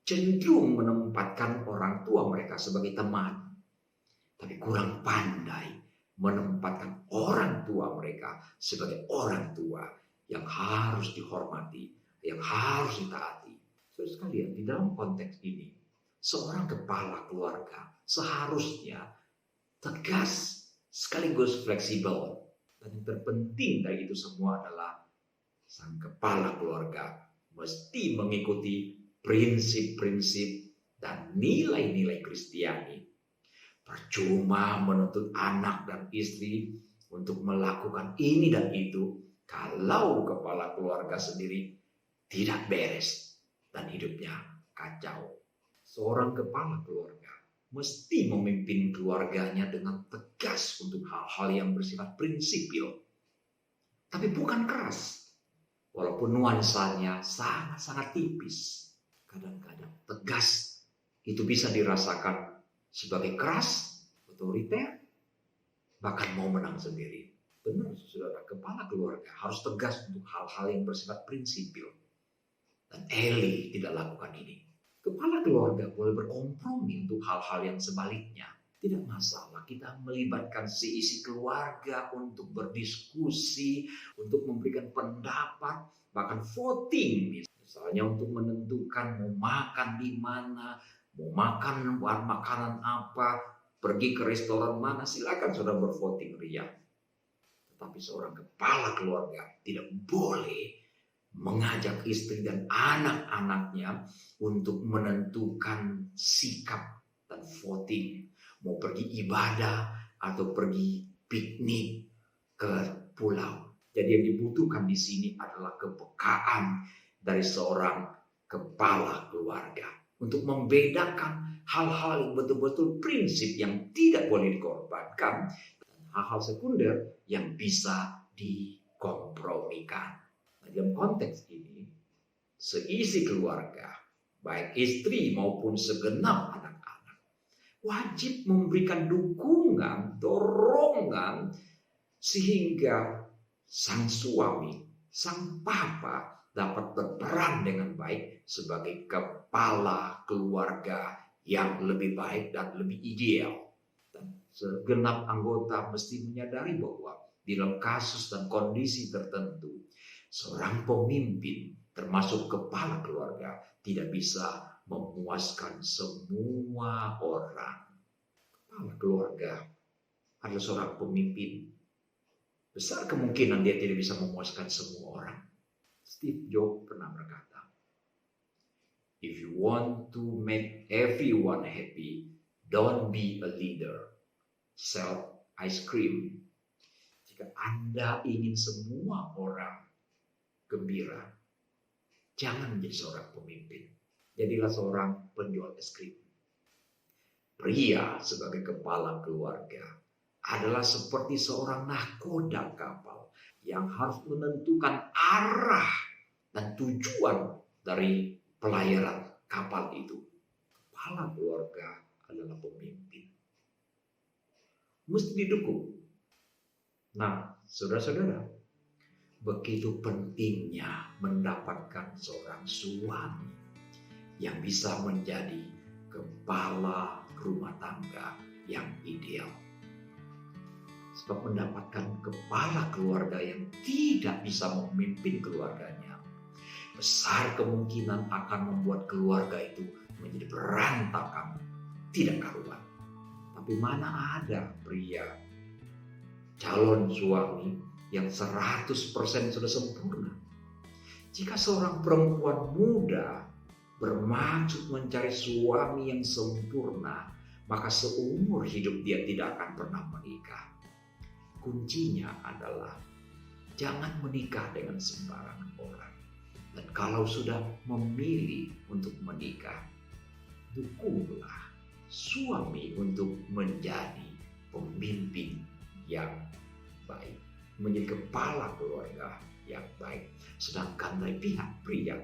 Speaker 3: cenderung menempatkan orang tua mereka sebagai teman, tapi kurang pandai menempatkan orang tua mereka sebagai orang tua yang harus dihormati, yang harus ditaati. Saudara sekalian, di dalam konteks ini, seorang kepala keluarga seharusnya tegas sekaligus fleksibel. Dan yang terpenting dari itu semua adalah sang kepala keluarga mesti mengikuti prinsip-prinsip dan nilai-nilai Kristiani. Percuma menuntut anak dan istri untuk melakukan ini dan itu kalau kepala keluarga sendiri tidak beres dan hidupnya kacau. Seorang kepala keluarga mesti memimpin keluarganya dengan tegas untuk hal-hal yang bersifat prinsipil. Tapi bukan keras. Walaupun nuansanya sangat-sangat tipis. Kadang-kadang tegas itu bisa dirasakan sebagai keras, otoriter, bahkan mau menang sendiri. Benar, saudara, kepala keluarga harus tegas untuk hal-hal yang bersifat prinsipil. Dan Eli tidak lakukan ini. Kepala keluarga boleh berkompromi untuk hal-hal yang sebaliknya. Tidak masalah kita melibatkan seisi keluarga untuk berdiskusi, untuk memberikan pendapat, bahkan voting. Misalnya untuk menentukan mau makan di mana, mau makan makanan apa, pergi ke restoran mana, silakan saudara bervoting ria. Tetapi seorang kepala keluarga tidak boleh mengajak istri dan anak-anaknya untuk menentukan sikap dan voting. Mau pergi ibadah atau pergi piknik ke pulau. Jadi yang dibutuhkan di sini adalah kepekaan dari seorang kepala keluarga. Untuk membedakan hal-hal yang betul-betul prinsip yang tidak boleh dikorbankan. Hal-hal sekunder yang bisa dikompromikan. Nah, dalam konteks ini, seisi keluarga, baik istri maupun segenap anak-anak, wajib memberikan dukungan, dorongan, sehingga sang suami, sang papa dapat berperan dengan baik sebagai kepala keluarga yang lebih baik dan lebih ideal. Segenap anggota mesti menyadari bahwa di dalam kasus dan kondisi tertentu, seorang pemimpin termasuk kepala keluarga tidak bisa memuaskan semua orang. Kepala keluarga adalah seorang pemimpin. Besar kemungkinan dia tidak bisa memuaskan semua orang. Steve Jobs pernah berkata, "If you want to make everyone happy, don't be a leader. Sell ice cream." Jika Anda ingin semua orang gembira, jangan menjadi seorang pemimpin. Jadilah seorang penjual es krim. Pria sebagai kepala keluarga adalah seperti seorang nahkoda kapal yang harus menentukan arah dan tujuan dari pelayaran kapal itu. Kepala keluarga adalah pemimpin. Mesti didukung. Nah, saudara-saudara, begitu pentingnya mendapatkan seorang suami yang bisa menjadi kepala rumah tangga yang ideal. Sebab mendapatkan kepala keluarga yang tidak bisa memimpin keluarganya, besar kemungkinan akan membuat keluarga itu menjadi berantakan, tidak karuan. Tapi mana ada pria, calon suami yang 100% sudah sempurna. Jika seorang perempuan muda bermaksud mencari suami yang sempurna, maka seumur hidup dia tidak akan pernah menikah. Kuncinya adalah jangan menikah dengan sembarangan orang. Dan kalau sudah memilih untuk menikah, dukunglah suami untuk menjadi pemimpin yang baik, menjadi kepala keluarga yang baik. Sedangkan dari pihak pria,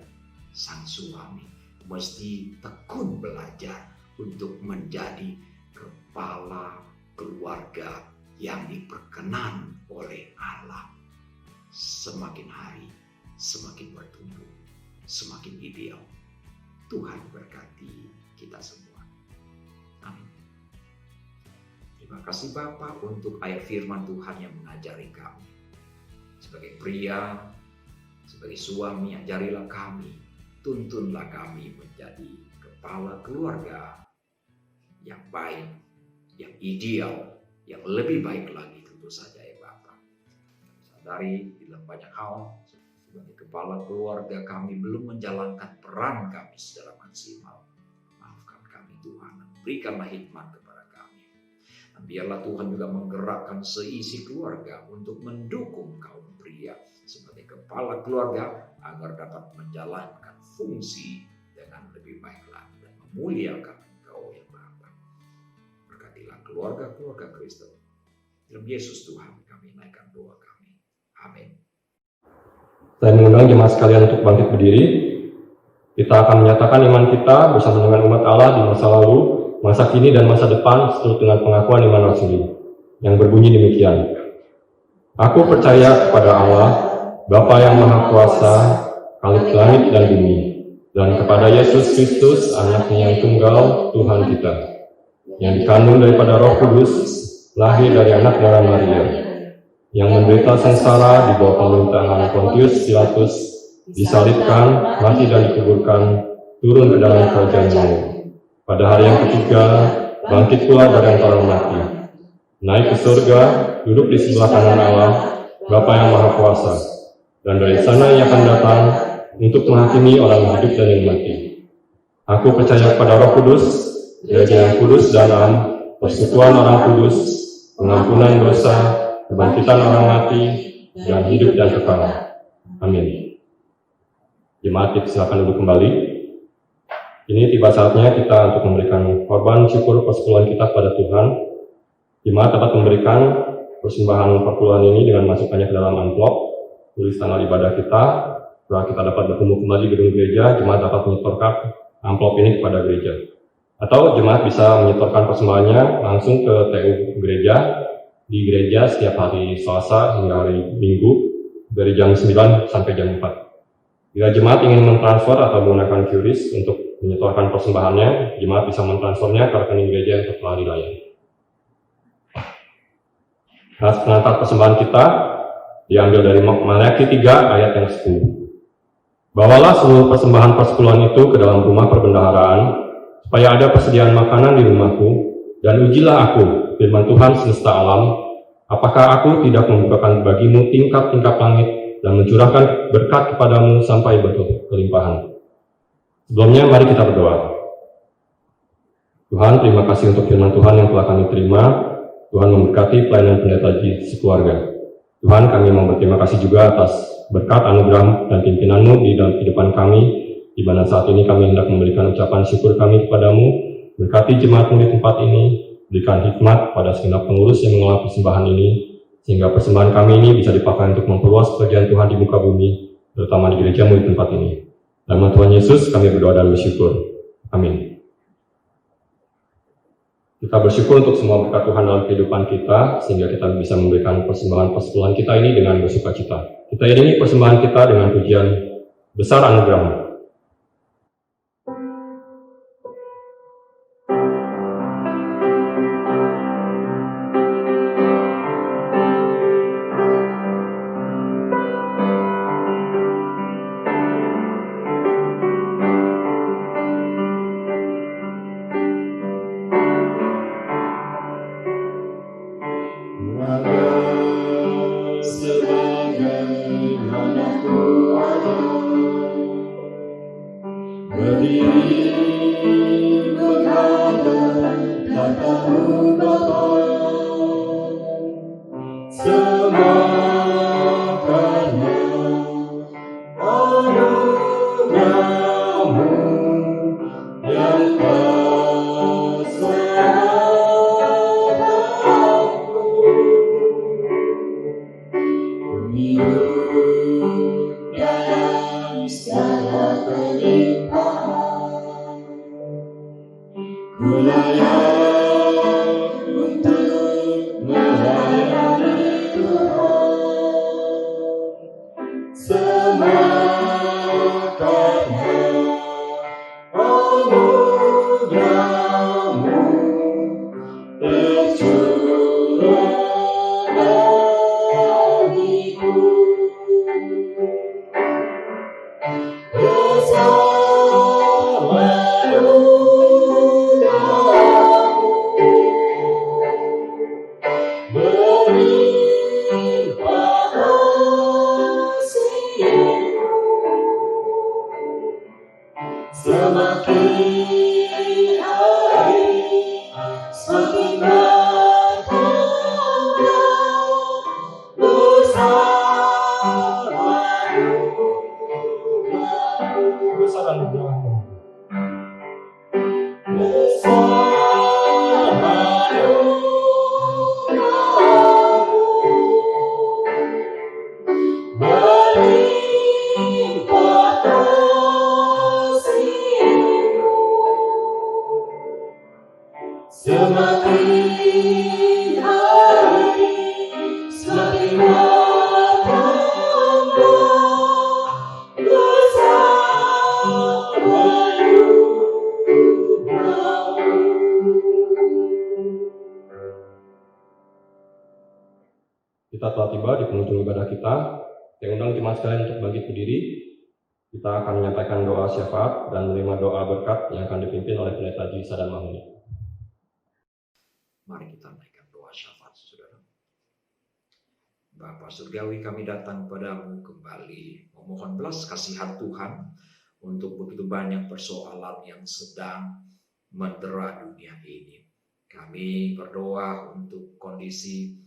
Speaker 3: sang suami mesti tekun belajar untuk menjadi kepala keluarga yang diperkenan oleh Allah. Semakin hari, semakin bertumbuh, semakin ideal. Tuhan berkati kita semua. Amin. Terima kasih Bapa untuk ayat firman Tuhan yang mengajari kami. Sebagai pria, sebagai suami, ajarilah kami, tuntunlah kami menjadi kepala keluarga yang baik, yang ideal, yang lebih baik lagi tentu saja ya Bapa. Sadari dalam banyak hal, sebagai kepala keluarga kami belum menjalankan peran kami secara maksimal. Maafkan kami Tuhan, berikanlah hikmat kepada kami. Dan biarlah Tuhan juga menggerakkan seisi keluarga untuk mendukung kaum pria sebagai kepala keluarga agar dapat menjalankan fungsi dengan lebih baik lagi dan memuliakan Engkau ya Bapa. Berkatilah keluarga-keluarga Kristen. Dalam Yesus Tuhan kami naikkan doa kami. Amin.
Speaker 1: Saya mengundang jemaat sekalian untuk bangkit berdiri. Kita akan menyatakan iman kita bersama dengan umat Allah di masa lalu, masa kini, dan masa depan seturut dengan pengakuan iman rasuli yang berbunyi demikian. Aku percaya kepada Allah, Bapa yang Maha Kuasa, Khalik langit dan bumi, dan kepada Yesus Kristus, Anaknya yang tunggal, Tuhan kita, yang dikandung daripada Roh Kudus, lahir dari anak darah Maria, yang menderita sengsara di bawah pemerintahan Pontius Pilatus, disalibkan, mati dan dikuburkan, turun ke dalam kerajaan maut. Pada hari yang ketiga, bangkit pula dari antara mati, naik ke surga, duduk di sebelah kanan Allah, Bapa yang Maha Kuasa, dan dari sana Ia akan datang untuk menghakimi orang hidup dan yang mati. Aku percaya pada Roh Kudus, Gereja yang kudus dan am, persekutuan orang kudus, pengampunan dosa, kebangkitan orang mati, dan hidup dan kekal. Amin. Jemaat silakan duduk kembali. Ini tiba saatnya kita untuk memberikan korban syukur persepuluhan kita kepada Tuhan. Jemaat dapat memberikan persembahan perpuluhan ini dengan masukkannya ke dalam amplop, tulis tanggal ibadah kita. Setelah kita dapat bertemu kembali di gedung gereja, jemaat dapat menyetorkan amplop ini kepada gereja. Atau jemaat bisa menyetorkan persembahannya langsung ke TU gereja, di gereja setiap hari Selasa hingga hari Minggu, dari jam 9 sampai jam 4. Jika jemaat ingin mentransfer atau menggunakan QRIS untuk menyetorkan persembahannya, jemaat bisa mentransfernya ke rekening gereja untuk telah dilayani. Nah, pengantar persembahan kita diambil dari Maleakhi 3 ayat yang 10. Bawalah seluruh persembahan persepuluhan itu ke dalam rumah perbendaharaan, supaya ada persediaan makanan di rumahku, dan ujilah aku, firman Tuhan semesta alam, apakah aku tidak membukakan bagimu tingkap-tingkap langit dan mencurahkan berkat kepadamu sampai berkelimpahan. Sebelumnya, mari kita berdoa. Tuhan, terima kasih untuk firman Tuhan yang telah kami terima. Tuhan memberkati pelayanan pendeta di sekeluarga. Tuhan, kami mau berterima kasih juga atas berkat anugerah dan pimpinan-Mu di dalam kehidupan kami, di mana saat ini kami hendak memberikan ucapan syukur kami kepadamu. Berkati jemaat-Mu di tempat ini, berikan hikmat pada segenap pengurus yang mengolah persembahan ini, sehingga persembahan kami ini bisa dipakai untuk memperluas pekerjaan Tuhan di muka bumi, terutama di gereja-Mu di tempat ini. Dalam nama Tuhan Yesus kami berdoa dan bersyukur. Amin. Kita bersyukur untuk semua berkat Tuhan dalam kehidupan kita, sehingga kita bisa memberikan persembahan persepuluhan kita ini dengan bersuka cita. Kita iringi persembahan kita dengan pujian besar anugerah-Mu.
Speaker 2: Semakin hari, semakin bertambah bersama
Speaker 1: Kita telah tiba di penghujung ibadah kita. Saya undang jemaat sekalian untuk bangkit berdiri. Kita akan menyampaikan doa syafaat dan menerima doa berkat yang akan dipimpin oleh Pendeta Ji Sadan Mahmudi.
Speaker 3: Mari kita naikkan doa syafaat, saudara. Bapa Surgawi, kami datang padamu kembali memohon belas kasihan Tuhan untuk begitu banyak persoalan yang sedang mendera dunia ini. Kami berdoa untuk kondisi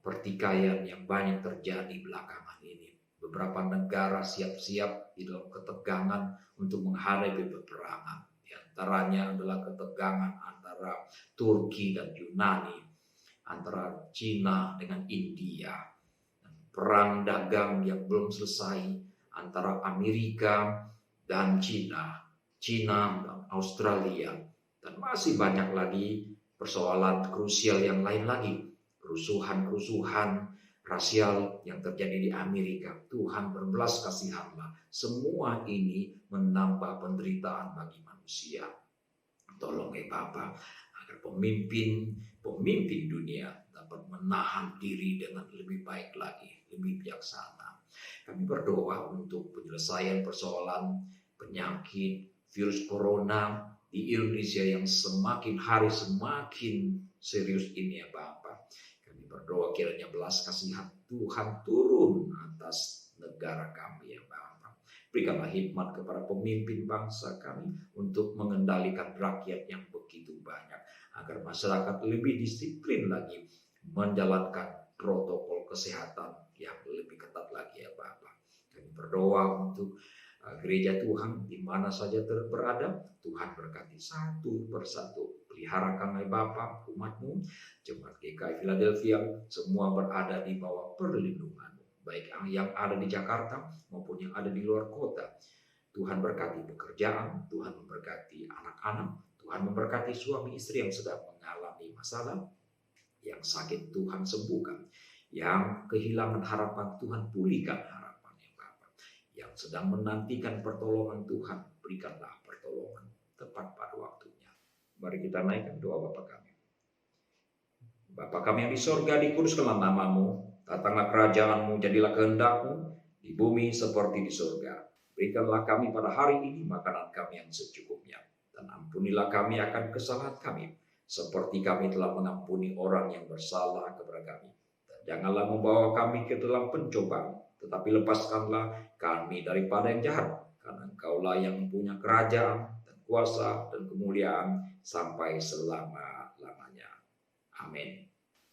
Speaker 3: pertikaian yang banyak terjadi belakangan ini. Beberapa negara siap-siap di dalam ketegangan untuk menghadapi peperangan. Di antaranya adalah ketegangan antara Turki dan Yunani, antara Cina dengan India, perang dagang yang belum selesai antara Amerika dan Cina, Cina dan Australia, dan masih banyak lagi persoalan krusial yang lain lagi. Kerusuhan rasial yang terjadi di Amerika. Tuhan berbelas kasihanlah. Semua ini menambah penderitaan bagi manusia. Tolong Bapa, agar pemimpin dunia dapat menahan diri dengan lebih baik lagi, lebih bijaksana. Kami berdoa untuk penyelesaian persoalan penyakit virus corona di Indonesia yang semakin hari semakin serius ini ya Bapak. Berdoa kiranya belas kasihan Tuhan turun atas negara kami ya Bapa. Berikanlah hikmat kepada pemimpin bangsa kami untuk mengendalikan rakyat yang begitu banyak. Agar masyarakat lebih disiplin lagi menjalankan protokol kesehatan yang lebih ketat lagi ya Bapa. Kami berdoa untuk gereja Tuhan di mana saja berada. Tuhan berkati satu persatu. Peliharakanlah Bapa umat-Mu, jemaat GKI Philadelphia, semua berada di bawah perlindungan-Mu, baik yang ada di Jakarta maupun yang ada di luar kota. Tuhan berkati pekerjaan, Tuhan memberkati anak-anak, Tuhan memberkati suami istri yang sedang mengalami masalah, yang sakit Tuhan sembuhkan, yang kehilangan harapan Tuhan pulihkan harapannya Bapa, yang sedang menantikan pertolongan Tuhan, berikanlah pertolongan tepat pada waktunya. Mari kita naikkan doa Bapa kami. Bapa kami yang di sorga, dikuduskanlah nama-Mu, datanglah kerajaan-Mu, jadilah kehendak-Mu di bumi seperti di sorga. Berikanlah kami pada hari ini makanan kami yang secukupnya, dan ampunilah kami akan kesalahan kami, seperti kami telah mengampuni orang yang bersalah kepada kami. Dan janganlah membawa kami ke dalam pencobaan, tetapi lepaskanlah kami daripada yang jahat, karena Engkaulah yang mempunyai kerajaan, kuasa dan kemuliaan sampai selama-lamanya. Amin.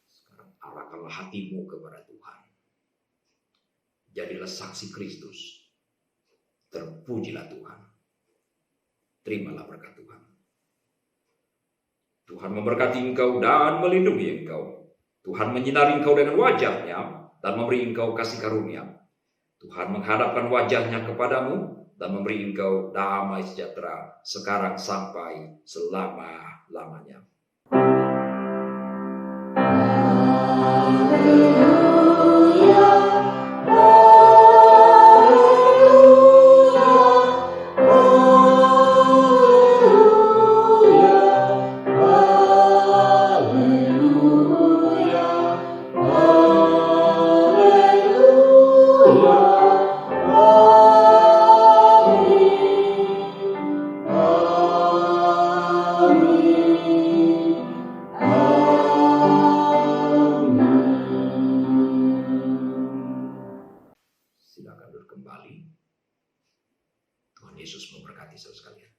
Speaker 3: Sekarang arahkanlah hatimu kepada Tuhan. Jadilah saksi Kristus. Terpujilah Tuhan. Terimalah berkat Tuhan. Tuhan memberkati engkau dan melindungi engkau. Tuhan menyinari engkau dengan wajahnya dan memberi engkau kasih karunia. Tuhan menghadapkan wajahnya kepadamu dan memberi engkau damai sejahtera sekarang sampai selama-lamanya. Silakan duduk kembali. Tuhan Yesus memberkati saudara sekalian.